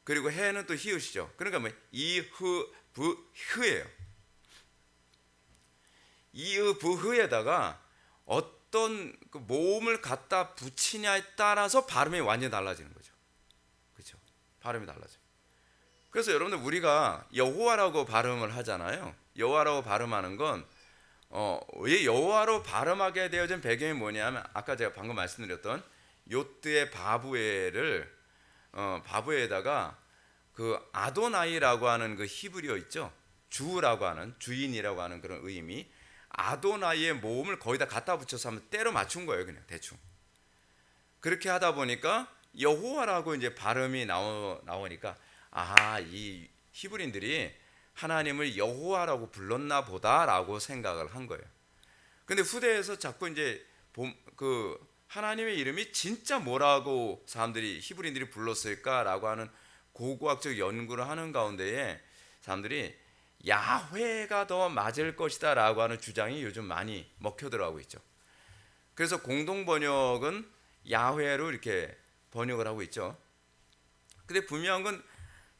그리고 해는 또 히읗이죠. 그러니까 뭐 이흐브흐예요. 이흐브흐에다가 어떤 그 모음을 갖다 붙이냐에 따라서 발음이 완전히 달라지는 거죠. 그렇죠? 발음이 달라져요. 그래서 여러분들 우리가 여호와라고 발음을 하잖아요. 여호와라고 발음하는 건 왜 여호와로 발음하게 되어진 배경이 뭐냐면, 아까 제가 방금 말씀드렸던 요트의 바브에를 바브에다가 그 아도나이라고 하는 그 히브리어 있죠. 주라고 하는, 주인이라고 하는 그런 의미, 아도나이의 모음을 거기다 갖다 붙여서 한번 때려 맞춘 거예요. 그냥 대충. 그렇게 하다 보니까 여호와라고 이제 발음이 나오니까 이 히브리인들이 하나님을 여호와라고 불렀나 보다라고 생각을 한 거예요. 근데 후대에서 자꾸 이제 그 하나님의 이름이 진짜 뭐라고 사람들이 히브리인들이 불렀을까라고 하는 고고학적 연구를 하는 가운데에 사람들이 야훼가 더 맞을 것이다라고 하는 주장이 요즘 많이 먹혀 들어가고 있죠. 그래서 공동 번역은 야훼로 이렇게 번역을 하고 있죠. 근데 분명한 건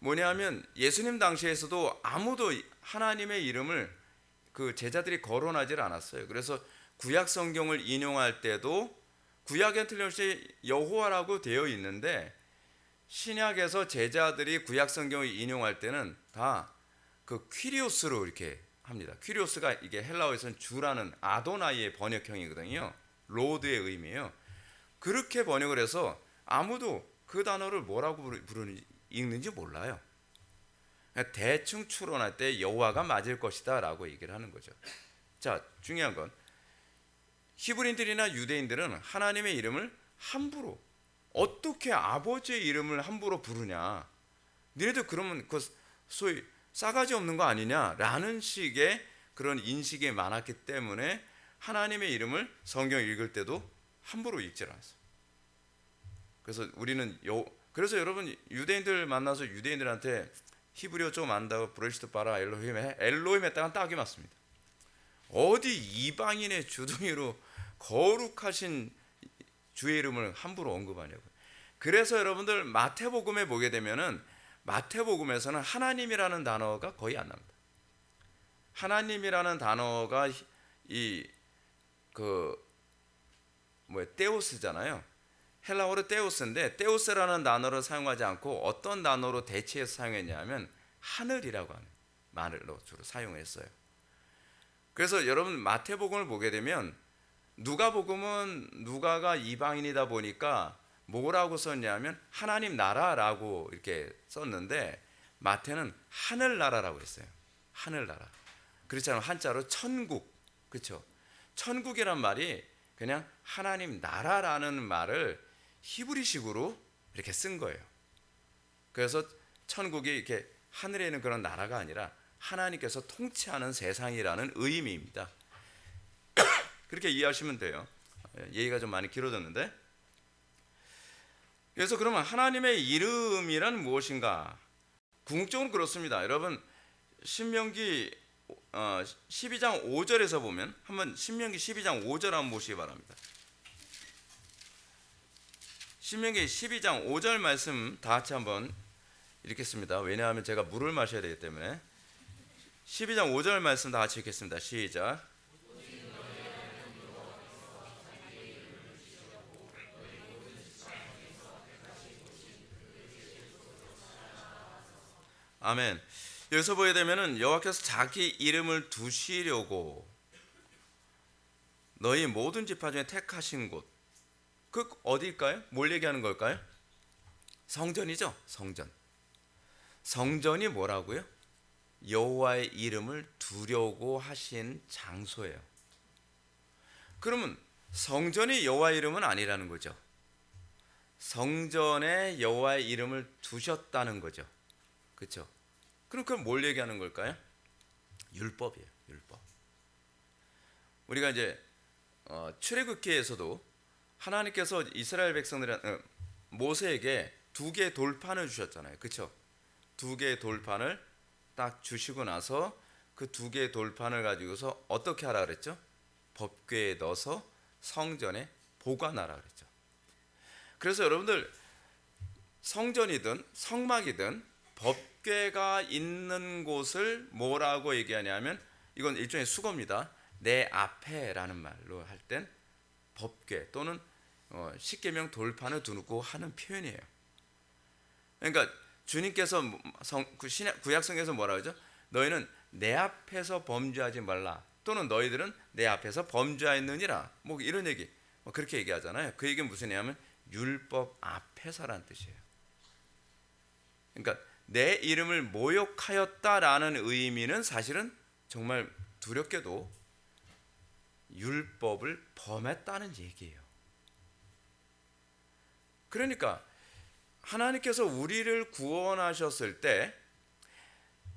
뭐냐면, 예수님 당시에서도 아무도 하나님의 이름을 그 제자들이 거론하지 않았어요. 그래서 구약 성경을 인용할 때도 구약엔 틀림없이 여호와라고 되어 있는데, 신약에서 제자들이 구약 성경을 인용할 때는 다 그 퀴리오스로 이렇게 합니다. 퀴리오스가 이게 헬라어에서는 주라는 아도나이의 번역형이거든요. 로드의 의미예요. 그렇게 번역을 해서 아무도 그 단어를 뭐라고 읽는지 몰라요. 그러니까 대충 추론할 때 여호와가 맞을 것이다 라고 얘기를 하는 거죠. 자, 중요한 건 히브리인들이나 유대인들은 하나님의 이름을 함부로, 어떻게 아버지의 이름을 함부로 부르냐, 니네들 그러면 그 소위 싸가지 없는 거 아니냐라는 식의 그런 인식이 많았기 때문에 하나님의 이름을 성경 읽을 때도 함부로 읽질 않았어요. 그래서 그래서 여러분 유대인들 만나서 유대인들한테 히브리어 좀 안다고 브레시트 바라 엘로힘 했다가 딱이 맞습니다. 어디 이방인의 주둥이로 거룩하신 주의 이름을 함부로 언급하냐고요. 그래서 여러분들 마태복음에 보게 되면은 마태복음에서는 하나님이라는 단어가 거의 안 납니다. 하나님이라는 단어가 데우스잖아요. 헬라어로 데우스인데 데우스라는 단어를 사용하지 않고 어떤 단어로 대체해서 사용했냐면 하늘이라고 하는 말로 주로 사용했어요. 그래서 여러분 마태복음을 보게 되면 누가복음은 누가가 이방인이다 보니까 뭐라고 썼냐면 하나님 나라라고 이렇게 썼는데 마태는 하늘나라라고 했어요. 하늘나라. 그렇잖아요. 한자로 천국. 그렇죠? 천국이란 말이 그냥 하나님 나라라는 말을 히브리식으로 이렇게 쓴 거예요. 그래서 천국이 이렇게 하늘에 있는 그런 나라가 아니라 하나님께서 통치하는 세상이라는 의미입니다. 그렇게 이해하시면 돼요. 얘기가 좀 많이 길어졌는데, 그래서 그러면 하나님의 이름이란 무엇인가? 궁극적으로 그렇습니다. 여러분 신명기 12장 5절에서 보면 한번 신명기 12장 5절 한번 보시기 바랍니다. 신명기 12장 5절 말씀 다 같이 한번 읽겠습니다. 왜냐하면 제가 물을 마셔야 되기 때문에 12장 5절 말씀 다 같이 읽겠습니다. 시작. 아멘. 여기서 보게 되면은 여호와께서 자기 이름을 두시려고 너희 모든 지파 중에 택하신 곳, 그 어디일까요? 뭘 얘기하는 걸까요? 성전이죠. 성전이 뭐라고요? 여호와의 이름을 두려고 하신 장소예요. 그러면 성전이 여호와의 이름은 아니라는 거죠. 성전에 여호와의 이름을 두셨다는 거죠. 그렇죠? 그럼 뭘 얘기하는 걸까요? 율법이에요. 율법. 우리가 이제 출애굽기에서도 하나님께서 이스라엘 백성들 모세에게 2개의 돌판을 주셨잖아요. 그렇죠? 2개의 돌판을 딱 주시고 나서 그 2개의 돌판을 가지고서 어떻게 하라 그랬죠? 법궤에 넣어서 성전에 보관하라 그랬죠. 그래서 여러분들 성전이든 성막이든 법궤가 있는 곳을 뭐라고 얘기하냐면 이건 일종의 수거입니다. 내 앞에라는 말로 할 땐 법궤 또는 십계명 돌판을 두고 하는 표현이에요. 그러니까 주님께서 구약성에서 뭐라 그러죠? 너희는 내 앞에서 범죄하지 말라, 또는 너희들은 내 앞에서 범죄하였느니라, 뭐 이런 얘기, 그렇게 얘기하잖아요. 그 얘기는 무슨 얘기냐면 율법 앞에서라는 뜻이에요. 그러니까 내 이름을 모욕하였다라는 의미는 사실은 정말 두렵게도 율법을 범했다는 얘기예요. 그러니까 하나님께서 우리를 구원하셨을 때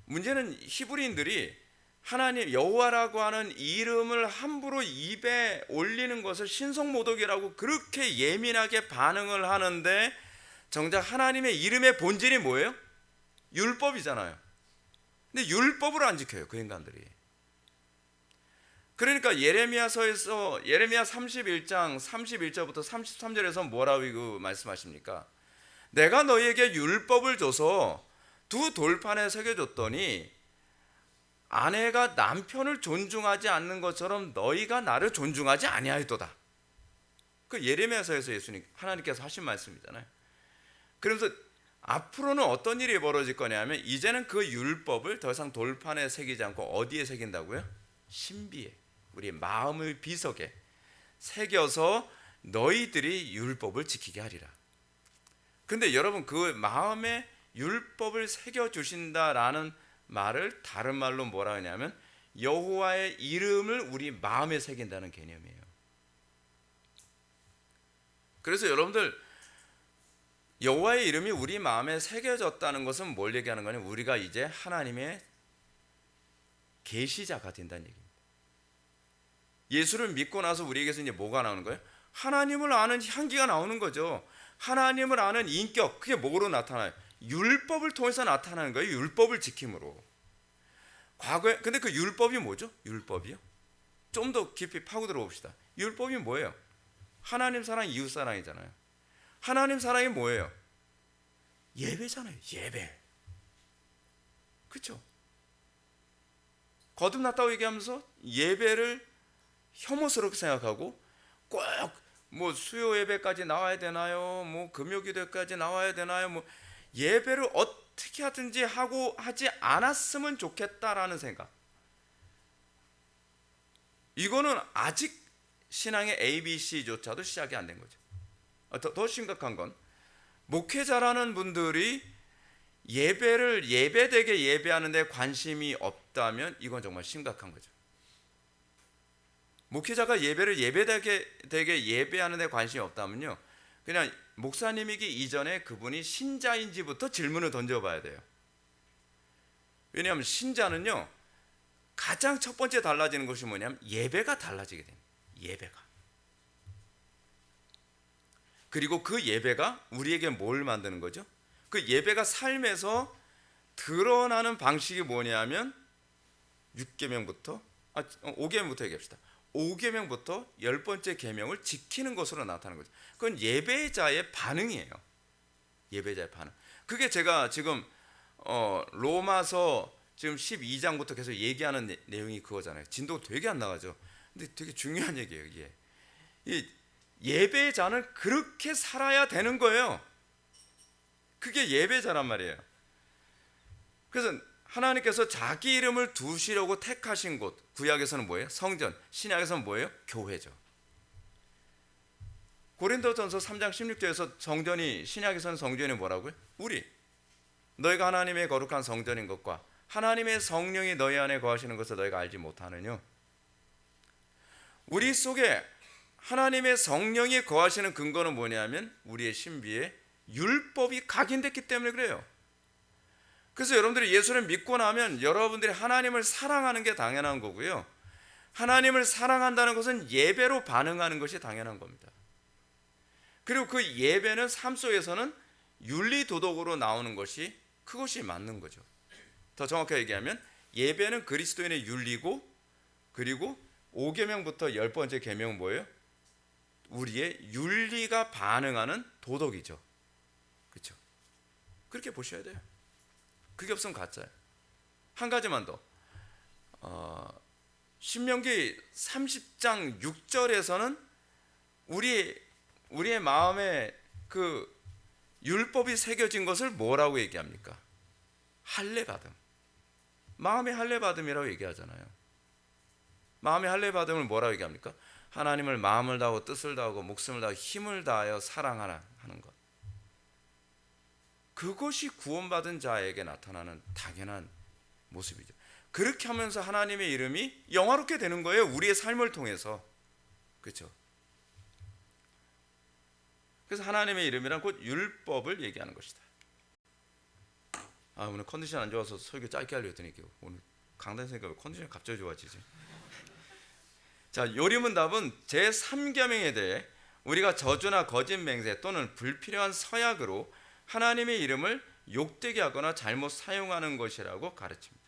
문제는 히브리인들이 하나님 여호와라고 하는 이름을 함부로 입에 올리는 것을 신성모독이라고 그렇게 예민하게 반응을 하는데, 정작 하나님의 이름의 본질이 뭐예요? 율법이잖아요. 근데 율법을 안 지켜요, 그 인간들이. 그러니까 예레미야서에서 예레미야 31장 31절부터 33절에서 뭐라고 말씀하십니까? 내가 너희에게 율법을 줘서 2 돌판에 새겨줬더니 아내가 남편을 존중하지 않는 것처럼 너희가 나를 존중하지 아니하였도다. 그 예레미야서에서 하나님께서 하신 말씀이잖아요. 그러면서 앞으로는 어떤 일이 벌어질 거냐면 이제는 그 율법을 더 이상 돌판에 새기지 않고 어디에 새긴다고요? 신비에, 우리 마음의 비석에 새겨서 너희들이 율법을 지키게 하리라. 근데 여러분 그 마음에 율법을 새겨 주신다라는 말을 다른 말로 뭐라 하냐면 여호와의 이름을 우리 마음에 새긴다는 개념이에요. 그래서 여러분들 여호와의 이름이 우리 마음에 새겨졌다는 것은 뭘 얘기하는 거냐? 우리가 이제 하나님의 계시자가 된다는 얘기입니다. 예수를 믿고 나서 우리에게서 이제 뭐가 나오는 거예요? 하나님을 아는 향기가 나오는 거죠. 하나님을 아는 인격, 그게 뭐로 나타나요? 율법을 통해서 나타나는 거예요. 율법을 지킴으로. 과거에 근데 그 율법이 뭐죠? 율법이요? 좀 더 깊이 파고 들어봅시다. 율법이 뭐예요? 하나님 사랑, 이웃 사랑이잖아요. 하나님 사랑이 뭐예요? 예배잖아요. 예배. 그렇죠? 거듭났다고 얘기하면서 예배를 혐오스럽게 생각하고 꼭 뭐 수요 예배까지 나와야 되나요? 뭐 금요기도까지 나와야 되나요? 뭐 예배를 어떻게 하든지 하고 하지 않았으면 좋겠다라는 생각. 이거는 아직 신앙의 ABC조차도 시작이 안 된 거죠. 더 심각한 건 목회자라는 분들이 예배를 예배되게 예배하는데 관심이 없다면 이건 정말 심각한 거죠. 목회자가 예배를 예배되게 예배하는데 관심이 없다면요, 그냥 목사님이기 이전에 그분이 신자인지부터 질문을 던져봐야 돼요. 왜냐하면 신자는요 가장 첫 번째 달라지는 것이 뭐냐면 예배가 달라지게 됩니다. 예배가. 그리고 그 예배가 우리에게 뭘 만드는 거죠? 그 예배가 삶에서 드러나는 방식이 뭐냐면 5계명부터 얘기합시다. 5계명부터 10번째 계명을 지키는 것으로 나타나는 거죠. 그건 예배자의 반응이에요. 예배자의 반응. 그게 제가 지금 로마서 지금 12장부터 계속 얘기하는 내용이 그거잖아요. 진도가 되게 안 나가죠. 근데 되게 중요한 얘기예요. 이게 이 예배자는 그렇게 살아야 되는 거예요. 그게 예배자란 말이에요. 그래서 하나님께서 자기 이름을 두시려고 택하신 곳, 구약에서는 뭐예요? 성전, 신약에서는 뭐예요? 교회죠. 고린도전서 3장 16절에서 성전이, 신약에서는 성전이 뭐라고요? 너희가 하나님의 거룩한 성전인 것과 하나님의 성령이 너희 안에 거하시는 것을 너희가 알지 못하느냐? 우리 속에 하나님의 성령이 거하시는 근거는 뭐냐면 우리의 신비에 율법이 각인됐기 때문에 그래요. 그래서 여러분들이 예수를 믿고 나면 여러분들이 하나님을 사랑하는 게 당연한 거고요, 하나님을 사랑한다는 것은 예배로 반응하는 것이 당연한 겁니다. 그리고 그 예배는 삶 속에서는 윤리도덕으로 나오는 것이, 그것이 맞는 거죠. 더 정확하게 얘기하면 예배는 그리스도인의 윤리고, 그리고 5계명부터 10번째 계명은 뭐예요? 우리의 윤리가 반응하는 도덕이죠. 그렇죠? 그렇게 보셔야 돼요. 그게 없으면 가짜예요. 한 가지만 더. 신명기 30장 6절에서는 우리의 마음에 그 율법이 새겨진 것을 뭐라고 얘기합니까? 할례받음. 마음의 할례받음이라고 얘기하잖아요. 마음의 할례받음을 뭐라고 얘기합니까? 하나님을 마음을 다하고 뜻을 다하고 목숨을 다하고 힘을 다하여 사랑하는 것. 그것이 구원받은 자에게 나타나는 당연한 모습이죠. 그렇게 하면서 하나님의 이름이 영화롭게 되는 거예요. 우리의 삶을 통해서. 그렇죠? 그래서 하나님의 이름이란 곧 율법을 얘기하는 것이다. 오늘 컨디션 안 좋아서 설교 짧게 하려고 했더니 오늘 강단 생각에 컨디션이 갑자기 좋아지지. 자, 요리문답은 제3계명에 대해 우리가 저주나 거짓 맹세 또는 불필요한 서약으로 하나님의 이름을 욕되게 하거나 잘못 사용하는 것이라고 가르칩니다.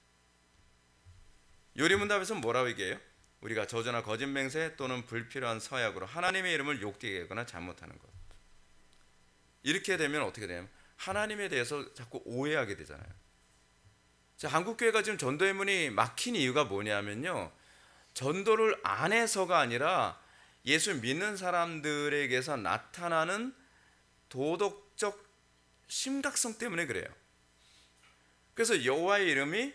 요리문답에서 뭐라고 얘기해요? 우리가 저주나 거짓 맹세 또는 불필요한 서약으로 하나님의 이름을 욕되게 하거나 잘못하는 것. 이렇게 되면 어떻게 되냐면 하나님에 대해서 자꾸 오해하게 되잖아요. 자, 한국교회가 지금 전도의 문이 막힌 이유가 뭐냐면요, 전도를 안 해서가 아니라 예수 믿는 사람들에게서 나타나는 도덕적 심각성 때문에 그래요. 그래서 여호와의 이름이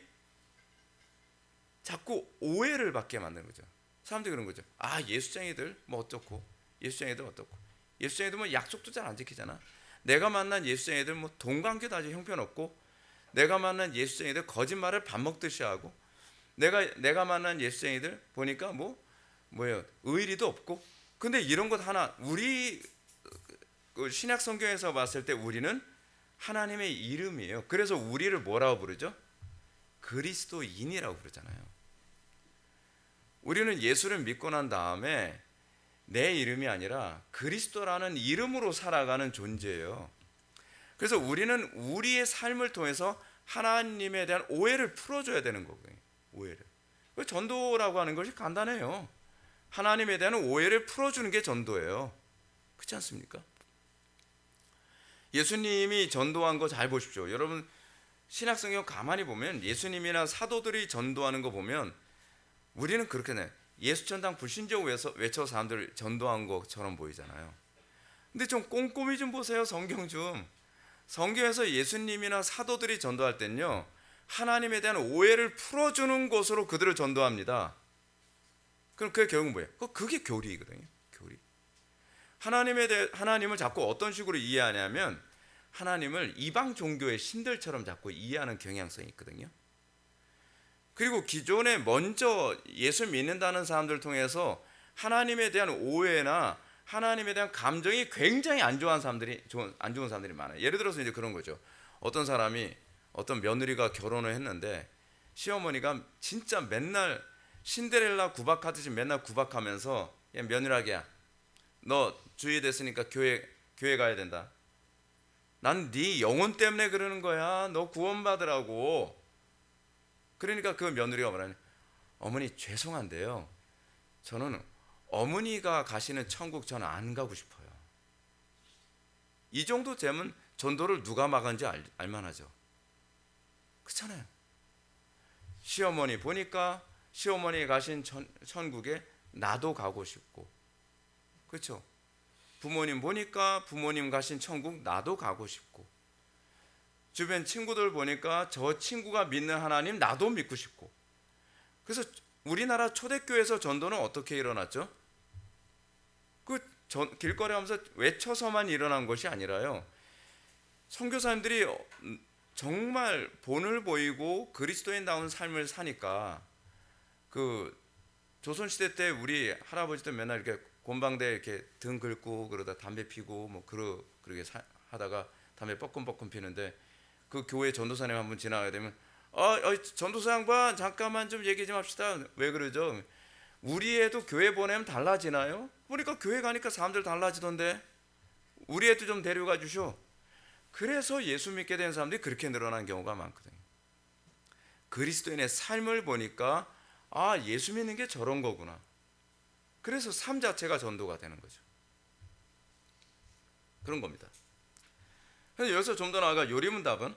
자꾸 오해를 받게 만드는 거죠. 사람들이 그런 거죠. 예수쟁이들 뭐 어떻고, 예수쟁이들 어떻고, 예수쟁이들 뭐 약속도 잘 안 지키잖아. 내가 만난 예수쟁이들 뭐 돈 관계도 아주 형편없고, 내가 만난 예수쟁이들 거짓말을 밥 먹듯이 하고, 내가 만난 예수쟁이들 보니까 뭐예요, 의리도 없고. 근데 이런 것 하나, 우리 그 신약 성경에서 봤을 때 우리는 하나님의 이름이에요. 그래서 우리를 뭐라고 부르죠? 그리스도인이라고 그러잖아요. 우리는 예수를 믿고 난 다음에 내 이름이 아니라 그리스도라는 이름으로 살아가는 존재예요. 그래서 우리는 우리의 삶을 통해서 하나님에 대한 오해를 풀어줘야 되는 거고요. 오해를. 전도라고 하는 것이 간단해요. 하나님에 대한 오해를 풀어주는 게 전도예요. 그렇지 않습니까? 예수님이 전도한 거 잘 보십시오. 여러분 신약성경 가만히 보면 예수님이나 사도들이 전도하는 거 보면 우리는 그렇게 예수천당 불신자고 외쳐 사람들을 전도한 것처럼 보이잖아요. 근데 좀 꼼꼼히 좀 보세요. 성경 좀. 성경에서 예수님이나 사도들이 전도할 때는요, 하나님에 대한 오해를 풀어주는 것으로 그들을 전도합니다. 그럼 그게 결국은 뭐예요? 그게 교리거든요. 교리. 하나님을 자꾸 어떤 식으로 이해하냐면 하나님을 이방 종교의 신들처럼 자꾸 이해하는 경향성이 있거든요. 그리고 기존에 먼저 예수 믿는다는 사람들 통해서 하나님에 대한 오해나 하나님에 대한 감정이 굉장히 안 좋은 사람들이 많아요. 예를 들어서 이제 그런 거죠. 어떤 사람이, 어떤 며느리가 결혼을 했는데 시어머니가 진짜 맨날 신데렐라 구박하듯이 맨날 구박하면서, 야, 며느라기야, 너 주의 됐으니까 교회 가야 된다. 난 네 영혼 때문에 그러는 거야. 너 구원받으라고. 그러니까 그 며느리가 뭐라냐, 어머니 죄송한데요, 저는 어머니가 가시는 천국 저는 안 가고 싶어요. 이 정도 되면 전도를 누가 막은지 알만하죠. 그렇잖아요. 시어머니 보니까 시어머니 가신 천국에 나도 가고 싶고, 그렇죠. 부모님 보니까 부모님 가신 천국 나도 가고 싶고, 주변 친구들 보니까 저 친구가 믿는 하나님 나도 믿고 싶고. 그래서 우리나라 초대교회에서 전도는 어떻게 일어났죠? 길거리 하면서 외쳐서만 일어난 것이 아니라요, 선교사님들이 정말 본을 보이고 그리스도인다운 삶을 사니까, 조선시대 때 우리 할아버지도 맨날 이렇게 곤방대에 이렇게 등 긁고 그러다 담배 피고 그러게 하다가 담배 뻐끔뻐끔 피는데, 그 교회 전도사님 한 분 지나가게 되면 전도사 양반 잠깐만 좀 얘기 좀 합시다. 왜 그러죠? 우리 애도 교회 보내면 달라지나요? 보니까 교회 가니까 사람들 달라지던데 우리 애도 좀 데려가 주쇼. 그래서 예수 믿게 된 사람들이 그렇게 늘어난 경우가 많거든요. 그리스도인의 삶을 보니까 예수 믿는 게 저런 거구나. 그래서 삶 자체가 전도가 되는 거죠. 그런 겁니다. 여기서 좀 더 나아가 요리문답은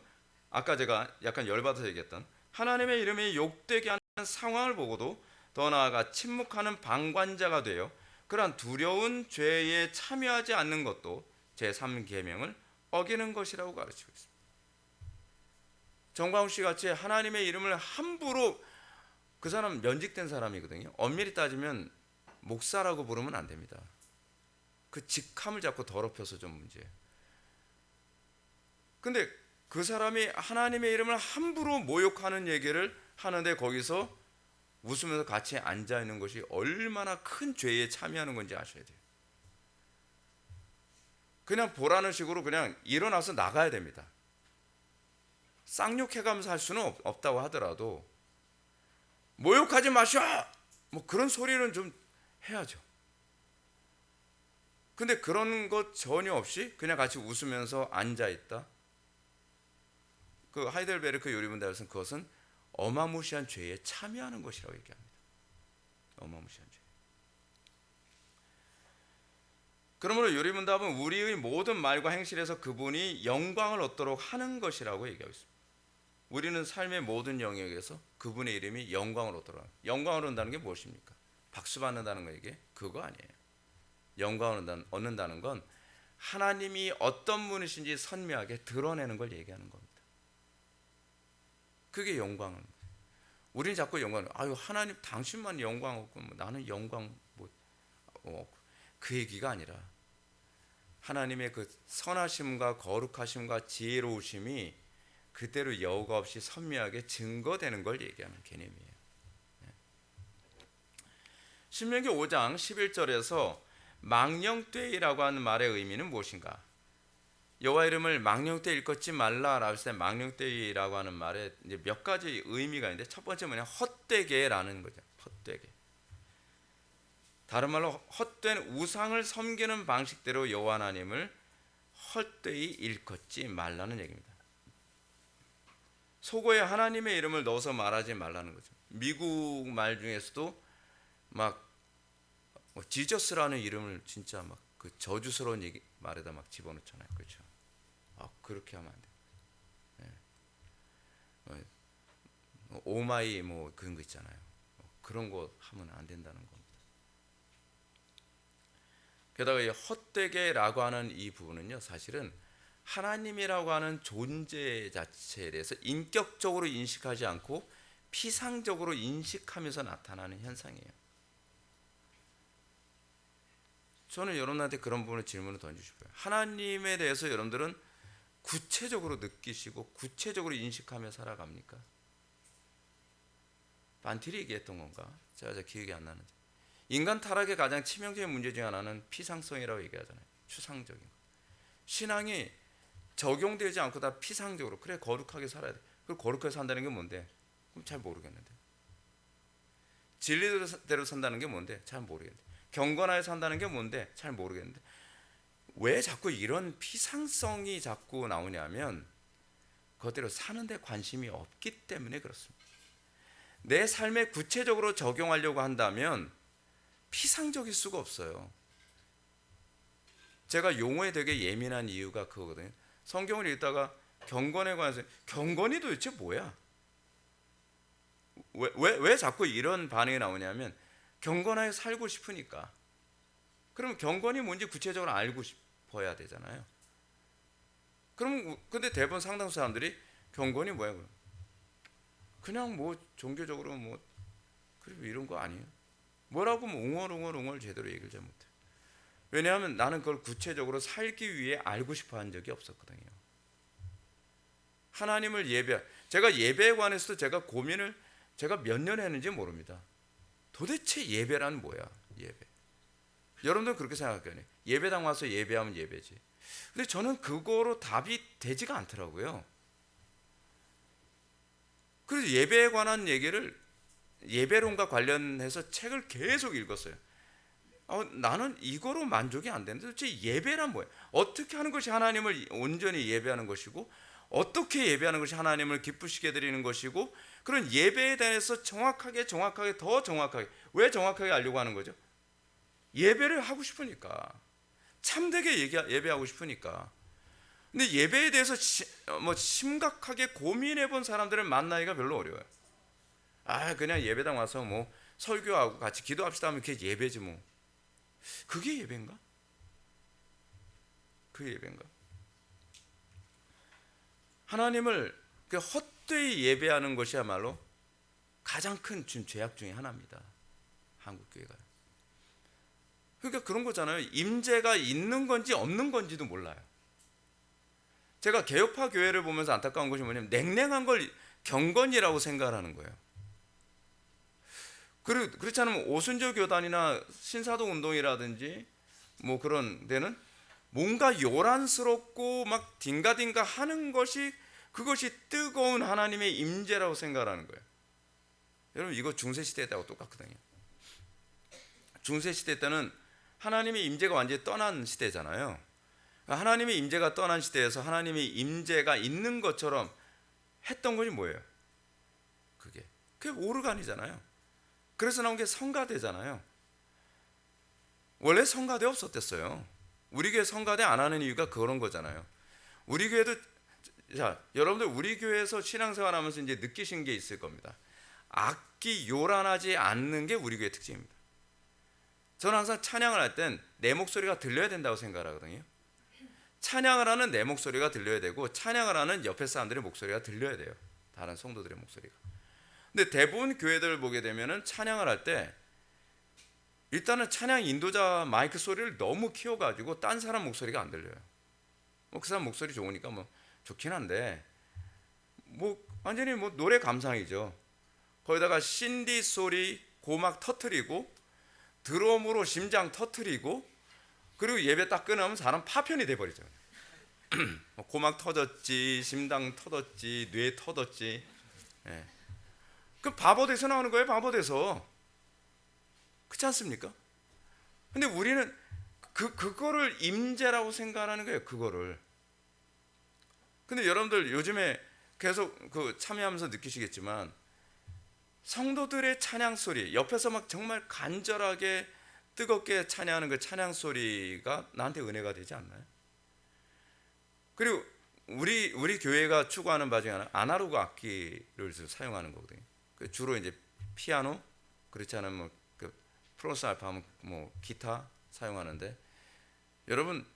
아까 제가 약간 열받아서 얘기했던 하나님의 이름이 욕되게 하는 상황을 보고도 더 나아가 침묵하는 방관자가 되어 그러한 두려운 죄에 참여하지 않는 것도 제3계명을 어기는 것이라고 가르치고 있습니다. 정광훈 씨 같이 하나님의 이름을 함부로, 그 사람 면직된 사람이거든요. 엄밀히 따지면 목사라고 부르면 안 됩니다. 그 직함을 자꾸 더럽혀서 좀 문제예요. 근데 그 사람이 하나님의 이름을 함부로 모욕하는 얘기를 하는데 거기서 웃으면서 같이 앉아 있는 것이 얼마나 큰 죄에 참여하는 건지 아셔야 돼요. 그냥 보라는 식으로 그냥 일어나서 나가야 됩니다. 쌍욕해가면서 할 수는 없다고 하더라도 모욕하지 마셔! 그런 소리는 좀 해야죠. 근데 그런 것 전혀 없이 그냥 같이 웃으면서 앉아 있다. 그 하이델베르크 요리문답에서는 그것은 어마무시한 죄에 참여하는 것이라고 얘기합니다. 어마무시한 죄. 그러므로 요리문답은 우리의 모든 말과 행실에서 그분이 영광을 얻도록 하는 것이라고 얘기하고 있습니다. 우리는 삶의 모든 영역에서 그분의 이름이 영광을 얻도록 합니다. 영광을 얻는다는 게 무엇입니까? 박수 받는다는 거, 이게 그거 아니에요. 영광을 얻는다는 건 하나님이 어떤 분이신지 선명하게 드러내는 걸 얘기하는 겁니다. 그게 영광은. 우리는 자꾸 영광을, 하나님 당신만 영광 없고 나는 영광 그 얘기가 아니라 하나님의 그 선하심과 거룩하심과 지혜로우심이 그대로 여우가 없이 선명하게 증거되는 걸 얘기하는 개념이에요. 신명기 5장 11절에서 망령되이라고 하는 말의 의미는 무엇인가? 여호와 이름을 망령되 일컫지 말라라고 했을 때 망령되이라고 하는 말에 이제 몇 가지 의미가 있는데, 첫 번째 뭐냐, 헛되게라는 거죠. 헛되게. 다른 말로 헛된 우상을 섬기는 방식대로 여호와 하나님을 헛되이 일컫지 말라는 얘기입니다. 속어에 하나님의 이름을 넣어서 말하지 말라는 거죠. 미국 말 중에서도 막 지저스라는 이름을 진짜 막 그 저주스러운 말에다 막 집어넣잖아요. 그렇죠? 그렇게 하면 안 돼요. 오마이 뭐 그런 거 있잖아요. 그런 거 하면 안 된다는 겁니다. 게다가 이 헛되게라고 하는 이 부분은요, 사실은 하나님이라고 하는 존재 자체에 대해서 인격적으로 인식하지 않고 피상적으로 인식하면서 나타나는 현상이에요. 저는 여러분한테 그런 부분을 질문을 던지고 싶어요. 하나님에 대해서 여러분들은 구체적으로 느끼시고 구체적으로 인식하며 살아갑니까? 반티리 얘기했던 건가? 제가 기억이 안 나는데, 인간 타락의 가장 치명적인 문제 중 하나는 피상성이라고 얘기하잖아요. 추상적인 거. 신앙이 적용되지 않고 다 피상적으로, 그래 거룩하게 살아야 돼. 그리고 거룩하게 산다는 게 뭔데? 그럼 잘 모르겠는데. 진리대로 산다는 게 뭔데? 잘 모르겠는데. 경건하게 산다는 게 뭔데? 잘 모르겠는데. 왜 자꾸 이런 피상성이 자꾸 나오냐면 그것대로 사는데 관심이 없기 때문에 그렇습니다. 내 삶에 구체적으로 적용하려고 한다면 피상적일 수가 없어요. 제가 용어에 되게 예민한 이유가 그거거든요. 성경을 읽다가 경건에 관해서, 경건이 도대체 뭐야? 왜 자꾸 이런 반응이 나오냐면 경건하게 살고 싶으니까. 그럼 경건이 뭔지 구체적으로 알고 싶어야 되잖아요. 그럼 근데 대부분 상당수 사람들이 경건이 뭐야? 그냥 뭐 종교적으로 뭐 그리고 이런 거 아니에요. 뭐라고 뭐 웅얼 제대로 얘기를 잘 못해요. 왜냐하면 나는 그걸 구체적으로 살기 위해 알고 싶어 한 적이 없었거든요. 하나님을 제가 예배에 관해서도 제가 고민을 제가 몇 년 했는지 모릅니다. 도대체 예배란 뭐야? 예배. 여러분들 그렇게 생각해요. 예배당 와서 예배하면 예배지. 근데 저는 그거로 답이 되지가 않더라고요. 그래서 예배에 관한 얘기를, 예배론과 관련해서 책을 계속 읽었어요. 나는 이거로 만족이 안 되는데 도대체 예배란 뭐예요? 어떻게 하는 것이 하나님을 온전히 예배하는 것이고, 어떻게 예배하는 것이 하나님을 기쁘시게 드리는 것이고, 그런 예배에 대해서 정확하게 더 정확하게, 왜 정확하게 알려고 하는 거죠? 예배를 하고 싶으니까, 참되게 예배하고 싶으니까. 근데 예배에 대해서 심각하게 고민해 본 사람들을 만나기가 별로 어려워요. 그냥 예배당 와서 뭐 설교하고 같이 기도합시다 하면 그게 예배지 뭐. 그게 예배인가? 그게 예배인가? 하나님을 헛되이 예배하는 것이야말로 가장 큰 죄악 중에 하나입니다. 한국교회가. 그러니까 그런 거잖아요. 임재가 있는 건지 없는 건지도 몰라요. 제가 개혁파 교회를 보면서 안타까운 것이 뭐냐면 냉랭한 걸 경건이라고 생각하는 거예요. 그렇지 않으면 오순절 교단이나 신사동 운동이라든지 뭐 그런 데는 뭔가 요란스럽고 막 딩가딩가 하는 것이, 그것이 뜨거운 하나님의 임재라고 생각하는 거예요. 여러분 이거 중세시대 때하고 똑같거든요. 중세시대 때는 하나님의 임재가 완전히 떠난 시대잖아요. 하나님의 임재가 떠난 시대에서 하나님의 임재가 있는 것처럼 했던 것이 뭐예요? 그게 오르간이잖아요. 그래서 나온 게 성가대잖아요. 원래 성가대 없었댔어요. 우리 교회 성가대 안 하는 이유가 그런 거잖아요. 우리 교회도, 자, 여러분들 우리 교회에서 신앙생활 하면서 이제 느끼신 게 있을 겁니다. 악기 요란하지 않는 게 우리 교회 특징입니다. 저는 항상 찬양을 할 땐 내 목소리가 들려야 된다고 생각을 하거든요. 찬양을 하는 내 목소리가 들려야 되고, 찬양을 하는 옆에 사람들의 목소리가 들려야 돼요. 다른 성도들의 목소리가. 근데 대부분 교회들을 보게 되면은 찬양을 할 때 일단은 찬양 인도자 마이크 소리를 너무 키워가지고 딴 사람 목소리가 안 들려요. 그 사람 목소리 좋으니까 좋긴 한데 완전히 노래 감상이죠. 거기다가 신디 소리 고막 터트리고 드럼으로 심장 터트리고 그리고 예배 딱 끊으면 사람 파편이 돼버리죠. 고막 터졌지, 심장 터졌지, 뇌 터졌지. 예. 그 바보 돼서 나오는 거예요. 바보 돼서. 그렇지 않습니까? 근데 우리는 그거를 임재라고 생각하는 거예요. 그거를. 근데 여러분들 요즘에 계속 참여하면서 느끼시겠지만 성도들의 찬양 소리 옆에서 막 정말 간절하게 뜨겁게 찬양하는 그 찬양 소리가 나한테 은혜가 되지 않나요? 그리고 우리 교회가 추구하는 바 중에 하나 아날로그 악기를 사용하는 거거든요. 주로 이제 피아노, 그렇지 않으면 플러스 알파 하면 기타 사용하는데 여러분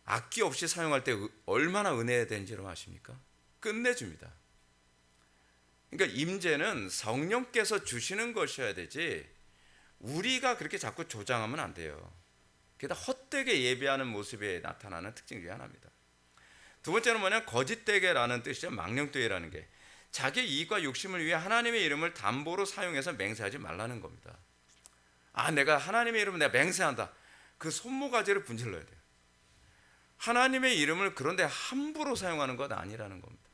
악기 없이 사용할 때 얼마나 은혜되는지 여러분 아십니까? 끝내줍니다. 그러니까 임재는 성령께서 주시는 것이어야 되지 우리가 그렇게 자꾸 조장하면 안 돼요. 게다가 헛되게 예배하는 모습에 나타나는 특징 중에 하나입니다. 두 번째는 뭐냐? 거짓되게라는 뜻이죠. 망령되게라는 게 자기 이익과 욕심을 위해 하나님의 이름을 담보로 사용해서 맹세하지 말라는 겁니다. 내가 하나님의 이름을 내가 맹세한다. 그 손모가지를 분질러야 돼요. 하나님의 이름을 그런데 함부로 사용하는 것 아니라는 겁니다.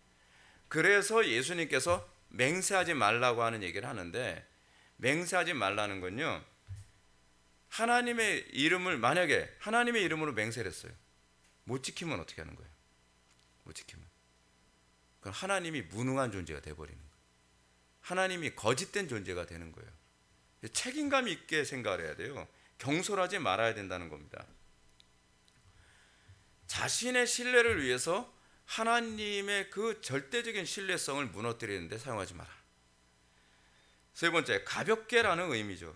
그래서 예수님께서 맹세하지 말라고 하는 얘기를 하는데 맹세하지 말라는 건요, 하나님의 이름을 만약에 하나님의 이름으로 맹세를 했어요. 못 지키면 어떻게 하는 거예요? 못 지키면 그럼 하나님이 무능한 존재가 되어버리는 거예요. 하나님이 거짓된 존재가 되는 거예요. 책임감 있게 생각을 해야 돼요. 경솔하지 말아야 된다는 겁니다. 자신의 신뢰를 위해서 하나님의 그 절대적인 신뢰성을 무너뜨리는데 사용하지 마라. 세 번째, 가볍게라는 의미죠.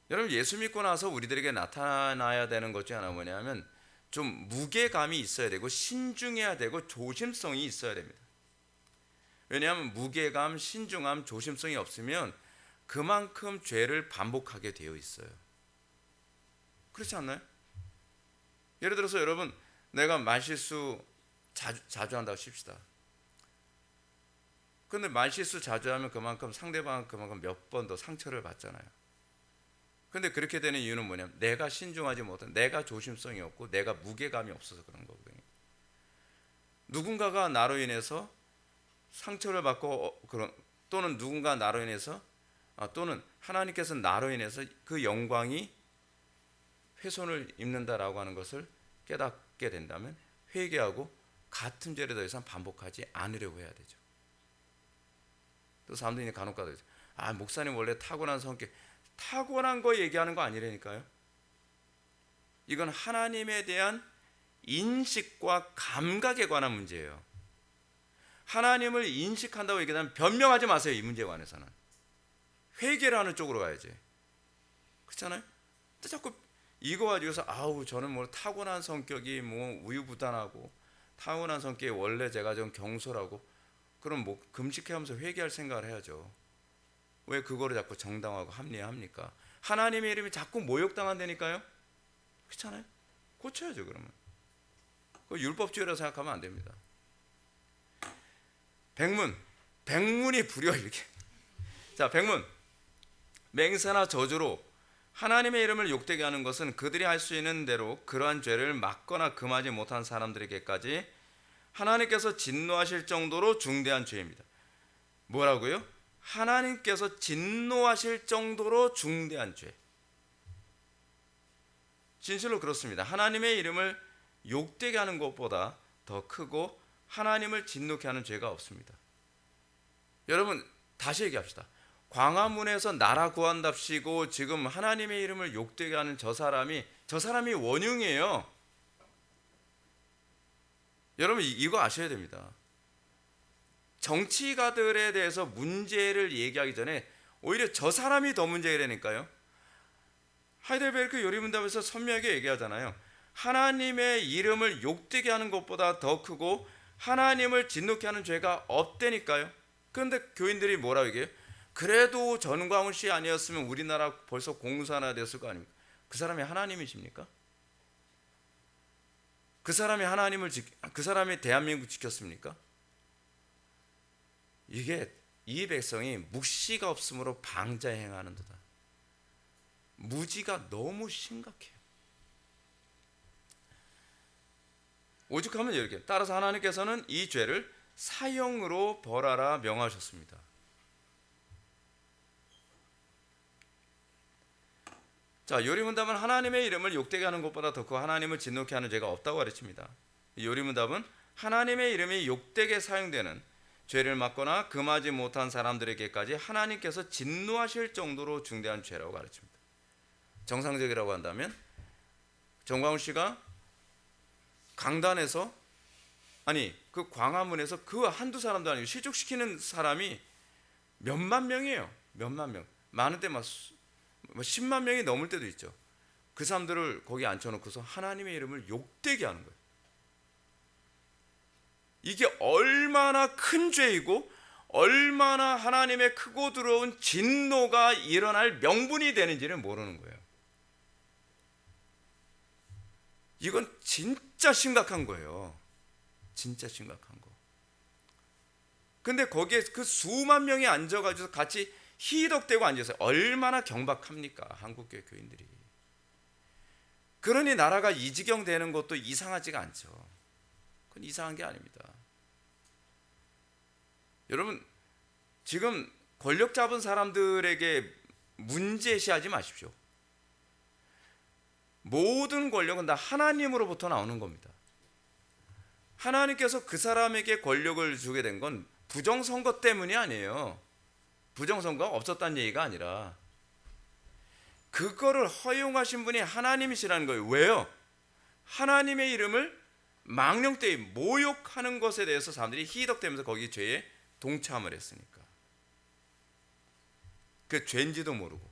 여러분, 예수 믿고 나서 우리들에게 나타나야 되는 것 중에 하나가 뭐냐면 좀 무게감이 있어야 되고 신중해야 되고 조심성이 있어야 됩니다. 왜냐하면 무게감, 신중함, 조심성이 없으면 그만큼 죄를 반복하게 되어 있어요. 그렇지 않나요? 예를 들어서 여러분, 내가 말실수 자주 한다고 칩시다. 근데 말실수 자주 하면 그만큼 상대방은 그만큼 몇 번 더 상처를 받잖아요. 근데 그렇게 되는 이유는 뭐냐면 내가 신중하지 못한, 내가 조심성이 없고 내가 무게감이 없어서 그런 거거든요. 누군가가 나로 인해서 상처를 받고 또는 누군가 나로 인해서 또는 하나님께서 나로 인해서 그 영광이 훼손을 입는다라고 하는 것을 깨닫게 된다면 회개하고 같은 죄를 더 이상 반복하지 않으려고 해야 되죠. 또 사람들이 간혹 가다 목사님 원래 타고난 성격, 타고난 거 얘기하는 거 아니라니까요. 이건 하나님에 대한 인식과 감각에 관한 문제예요. 하나님을 인식한다고 얘기하면 변명하지 마세요. 이 문제에 관해서는 회개를 하는 쪽으로 가야지. 그렇잖아요. 근데 자꾸 이거 가지고서 저는 뭐 타고난 성격이 뭐 우유부단하고 타고난 성격이 원래 제가 좀 경솔하고, 그럼 뭐 금식해하면서 회개할 생각을 해야죠. 왜 그거를 자꾸 정당화하고 합리화합니까? 하나님의 이름이 자꾸 모욕당한다니까요. 그렇잖아요. 고쳐야죠. 그러면 그 율법주의라고 생각하면 안 됩니다. 백문이 불여 이렇게. 자, 백문. 맹세나 저주로 하나님의 이름을 욕되게 하는 것은 그들이 할 수 있는 대로 그러한 죄를 막거나 금하지 못한 사람들에게까지 하나님께서 진노하실 정도로 중대한 죄입니다. 뭐라고요? 하나님께서 진노하실 정도로 중대한 죄. 진실로 그렇습니다. 하나님의 이름을 욕되게 하는 것보다 더 크고 하나님을 진노케 하는 죄가 없습니다. 여러분, 다시 얘기합시다. 광화문에서 나라 구한답시고 지금 하나님의 이름을 욕되게 하는 저 사람이 원흉이에요. 여러분, 이거 아셔야 됩니다. 정치가들에 대해서 문제를 얘기하기 전에 오히려 저 사람이 더 문제라니까요. 하이델베르크 요리문답에서 선명하게 얘기하잖아요. 하나님의 이름을 욕되게 하는 것보다 더 크고 하나님을 진노케 하는 죄가 없다니까요. 그런데 교인들이 뭐라고 얘기해요? 그래도 전광훈 씨 아니었으면 우리나라 벌써 공산화 됐을 거 아닙니까? 그 사람이 하나님이십니까? 그 사람이 대한민국 지켰습니까? 이게 이 백성이 묵시가 없으므로 방자 행하는도다. 무지가 너무 심각해요. 오죽하면 이렇게, 따라서 하나님께서는 이 죄를 사형으로 벌하라 명하셨습니다. 자, 요리문답은 하나님의 이름을 욕되게 하는 것보다 더 그 하나님을 진노케 하는 죄가 없다고 가르칩니다. 요리문답은 하나님의 이름이 욕되게 사용되는 죄를 막거나 금하지 못한 사람들에게까지 하나님께서 진노하실 정도로 중대한 죄라고 가르칩니다. 정상적이라고 한다면 정광훈 씨가 강단에서, 아니 그 광화문에서 그 한두 사람도 아니고 시족시키는 사람이 몇만 명이에요. 몇만 명. 많은 때 막 10만 명이 넘을 때도 있죠. 그 사람들을 거기 앉혀놓고서 하나님의 이름을 욕되게 하는 거예요. 이게 얼마나 큰 죄이고 얼마나 하나님의 크고 두려운 진노가 일어날 명분이 되는지를 모르는 거예요. 이건 진짜 심각한 거예요. 진짜 심각한 거. 근데 거기에 그 수만 명이 앉아가지고 같이 희덕대고 앉아서 얼마나 경박합니까? 한국교회 교인들이. 그러니 나라가 이 지경 되는 것도 이상하지가 않죠. 그건 이상한 게 아닙니다. 여러분, 지금 권력 잡은 사람들에게 문제시하지 마십시오. 모든 권력은 다 하나님으로부터 나오는 겁니다. 하나님께서 그 사람에게 권력을 주게 된 건 부정선거 때문이 아니에요. 부정선거가 없었다는 얘기가 아니라 그거를 허용하신 분이 하나님이시라는 거예요. 왜요? 하나님의 이름을 망령되이 모욕하는 것에 대해서 사람들이 희덕되면서 거기 죄에 동참을 했으니까. 그 죄인지도 모르고.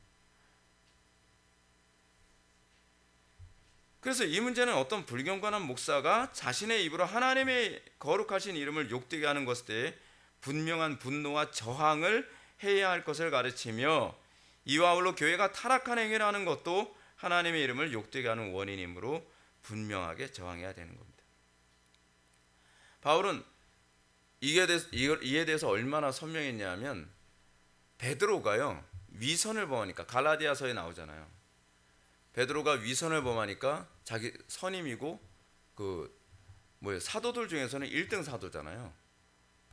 그래서 이 문제는 어떤 불경건한 목사가 자신의 입으로 하나님의 거룩하신 이름을 욕되게 하는 것에 대해 분명한 분노와 저항을 해야 할 것을 가르치며, 이와 아울러 교회가 타락한 행위를 하는 것도 하나님의 이름을 욕되게 하는 원인이므로 분명하게 저항해야 되는 겁니다. 바울은 이에 대해서 얼마나 선명했냐면, 베드로가요 위선을 범하니까, 갈라디아서에 나오잖아요. 베드로가 위선을 범하니까 자기 선임이고 사도들 중에서는 1등 사도잖아요.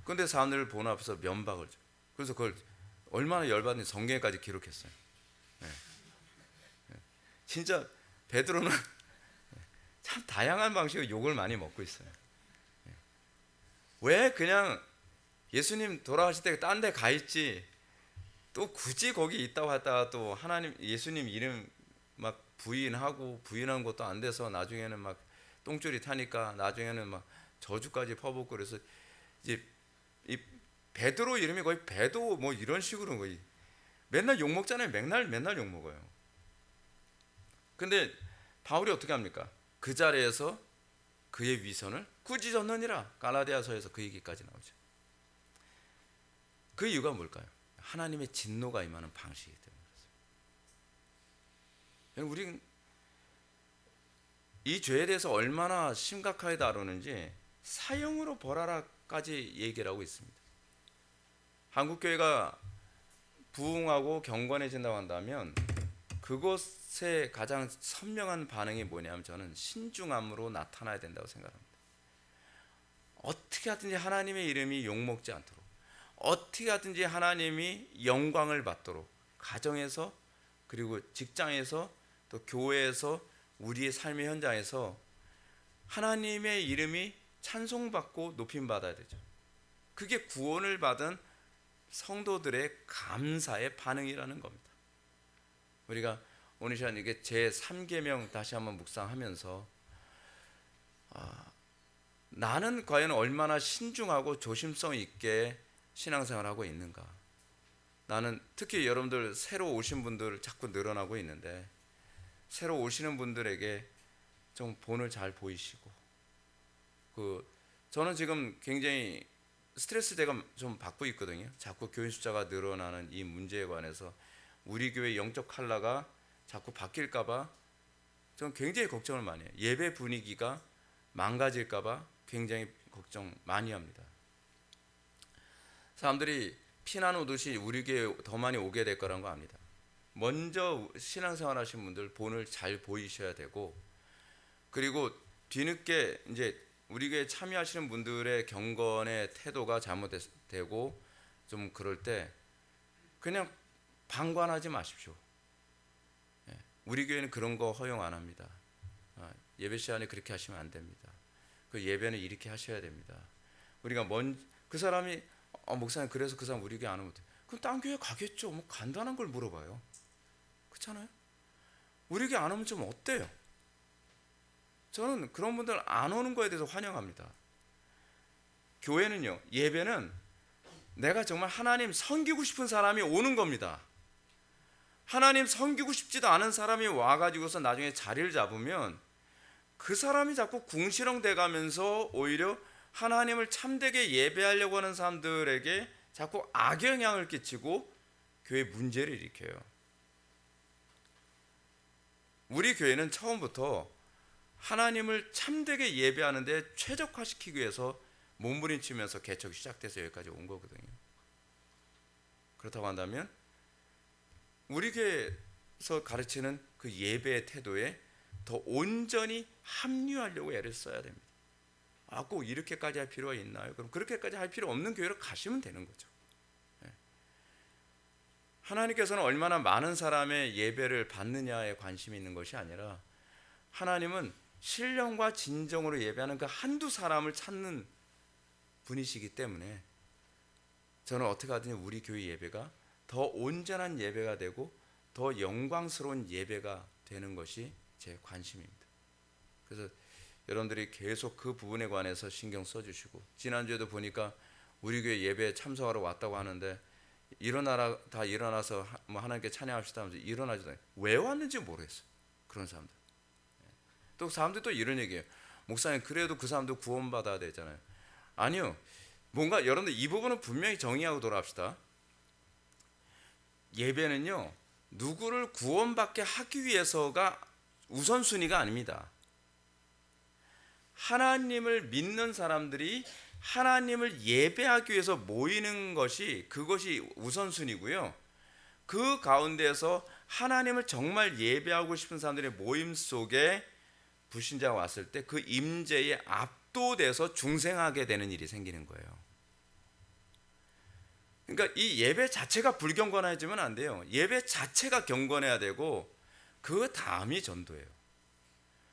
그런데 사람들을 보는 앞에서 면박을 줘. 그래서 그걸 얼마나 열받는지 성경에까지 기록했어요. 네. 진짜 베드로는 참 다양한 방식으로 욕을 많이 먹고 있어요. 왜 그냥 예수님 돌아가실 때 딴 데 가 있지, 또 굳이 거기 있다고 하다가 또 하나님 예수님 이름 막 부인한 것도 안 돼서 나중에는 막 똥줄이 타니까 나중에는 막 저주까지 퍼붓고, 그래서 이제 이 베드로 이름이 거의 배도 뭐 이런 식으로 거의 맨날 욕 먹잖아요. 맨날 욕 먹어요. 근데 바울이 어떻게 합니까? 그 자리에서 그의 위선을 꾸짖었느니라. 갈라디아서에서 그 얘기까지 나오죠. 그 이유가 뭘까요? 하나님의 진노가 임하는 방식이기 때문에. 우리는 이 죄에 대해서 얼마나 심각하게 다루는지 사형으로 벌하라까지 얘기를 하고 있습니다. 한국교회가 부흥하고 경건해진다고 한다면 그것의 가장 선명한 반응이 뭐냐면, 저는 신중함으로 나타나야 된다고 생각합니다. 어떻게 하든지 하나님의 이름이 욕먹지 않도록, 어떻게 하든지 하나님이 영광을 받도록, 가정에서 그리고 직장에서 또 교회에서 우리의 삶의 현장에서 하나님의 이름이 찬송받고 높임받아야 되죠. 그게 구원을 받은 성도들의 감사의 반응이라는 겁니다. 우리가 오늘 시간 이게 제 3계명 다시 한번 묵상하면서 나는 과연 얼마나 신중하고 조심성 있게 신앙생활을 하고 있는가. 나는 특히 여러분들 새로 오신 분들 자꾸 늘어나고 있는데, 새로 오시는 분들에게 좀 본을 잘 보이시고, 저는 지금 굉장히 스트레스가 좀 받고 있거든요. 자꾸 교인 숫자가 늘어나는 이 문제에 관해서 우리 교회 영적 칼라가 자꾸 바뀔까봐 저는 굉장히 걱정을 많이 해요. 예배 분위기가 망가질까봐 굉장히 걱정 많이 합니다. 사람들이 피난 오듯이 우리 교회에 더 많이 오게 될 거라는 거 압니다. 먼저 신앙생활 하신 분들 본을 잘 보이셔야 되고, 그리고 뒤늦게 이제 우리 교회 참여하시는 분들의 경건의 태도가 잘못되고 좀 그럴 때 그냥 방관하지 마십시오. 우리 교회는 그런 거 허용 안 합니다. 예배 시간에 그렇게 하시면 안 됩니다. 그 예배는 이렇게 하셔야 됩니다. 우리가 그 사람이 목사님 그래서 그 사람 우리 교회 안 오면 그럼 딴 교회 가겠죠. 뭐 간단한 걸 물어봐요. 그렇잖아요. 우리 교회 안 오면 좀 어때요? 저는 그런 분들 안 오는 거에 대해서 환영합니다. 교회는요, 예배는 내가 정말 하나님 섬기고 싶은 사람이 오는 겁니다. 하나님 섬기고 싶지도 않은 사람이 와가지고서 나중에 자리를 잡으면 그 사람이 자꾸 궁시렁대 가면서 오히려 하나님을 참되게 예배하려고 하는 사람들에게 자꾸 악영향을 끼치고 교회 문제를 일으켜요. 우리 교회는 처음부터 하나님을 참되게 예배하는데 최적화시키기 위해서 몸부림치면서 개척이 시작돼서 여기까지 온 거거든요. 그렇다고 한다면 우리 교회에서 가르치는 그 예배의 태도에 더 온전히 합류하려고 애를 써야 됩니다. 꼭 이렇게까지 할 필요가 있나요? 그럼 그렇게까지 할 필요 없는 교회로 가시면 되는 거죠. 하나님께서는 얼마나 많은 사람의 예배를 받느냐에 관심이 있는 것이 아니라 하나님은 신령과 진정으로 예배하는 그 한두 사람을 찾는 분이시기 때문에 저는 어떻게 하든지 우리 교회 예배가 더 온전한 예배가 되고 더 영광스러운 예배가 되는 것이 제 관심입니다. 그래서 여러분들이 계속 그 부분에 관해서 신경 써주시고, 지난주에도 보니까 우리 교회 예배에 참석하러 왔다고 하는데 다 일어나서 뭐 하나님께 찬양합시다 하면서 일어나지도 않아요. 왜 왔는지 모르겠어요. 그런 사람들. 또 사람들이 또 이런 얘기해요. 목사님 그래도 그 사람도 구원받아야 되잖아요. 아니요. 뭔가 여러분들 이 부분은 분명히 정의하고 돌아갑시다. 예배는요, 누구를 구원받게 하기 위해서가 우선순위가 아닙니다. 하나님을 믿는 사람들이 하나님을 예배하기 위해서 모이는 것이 그것이 우선순위고요. 그 가운데서 하나님을 정말 예배하고 싶은 사람들의 모임 속에 불신자가 왔을 때 그 임재에 압도돼서 중생하게 되는 일이 생기는 거예요. 그러니까 이 예배 자체가 불경건해지면 안 돼요. 예배 자체가 경건해야 되고 그 다음이 전도예요.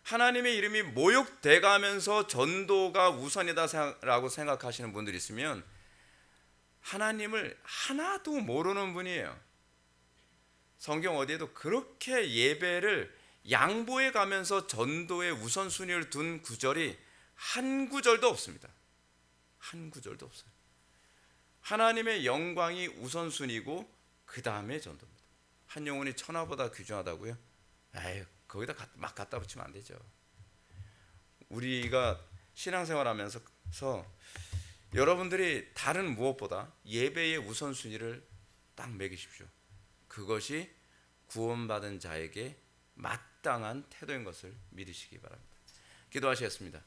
하나님의 이름이 모욕돼 가면서 전도가 우선이다라고 생각하시는 분들이 있으면 하나님을 하나도 모르는 분이에요. 성경 어디에도 그렇게 예배를 양보해 가면서 전도의 우선순위를 둔 구절이 한 구절도 없습니다. 한 구절도 없어요. 하나님의 영광이 우선순위고 그 다음에 전도입니다. 한 영혼이 천하보다 귀중하다고요? 에이, 거기다 막 갖다 붙이면 안 되죠. 우리가 신앙생활 하면서 여러분들이 다른 무엇보다 예배의 우선순위를 딱 매기십시오. 그것이 구원받은 자에게 마땅한 태도인 것을 믿으시기 바랍니다. 기도하시겠습니다.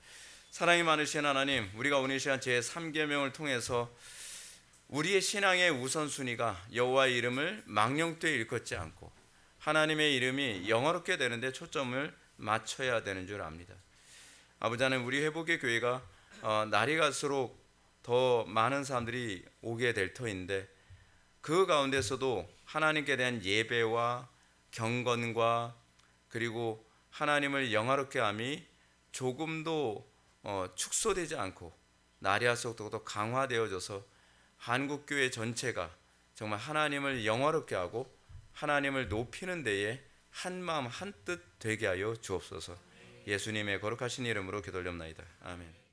사랑이 많으신 하나님, 우리가 오늘 시간 제3계명을 통해서 우리의 신앙의 우선순위가 여호와의 이름을 망령되이 일컫지 않고 하나님의 이름이 영화롭게 되는데 초점을 맞춰야 되는 줄 압니다. 아버지 하나님, 우리 회복의 교회가 날이 갈수록 더 많은 사람들이 오게 될 터인데 그 가운데서도 하나님께 대한 예배와 경건과 그리고 하나님을 영화롭게 함이 조금도 축소되지 않고 날이 갈수록 더 강화되어져서 한국교회 전체가 정말 하나님을 영화롭게 하고 하나님을 높이는 데에 한마음 한뜻 되게 하여 주옵소서. 예수님의 거룩하신 이름으로 기도드립나이다. 아멘.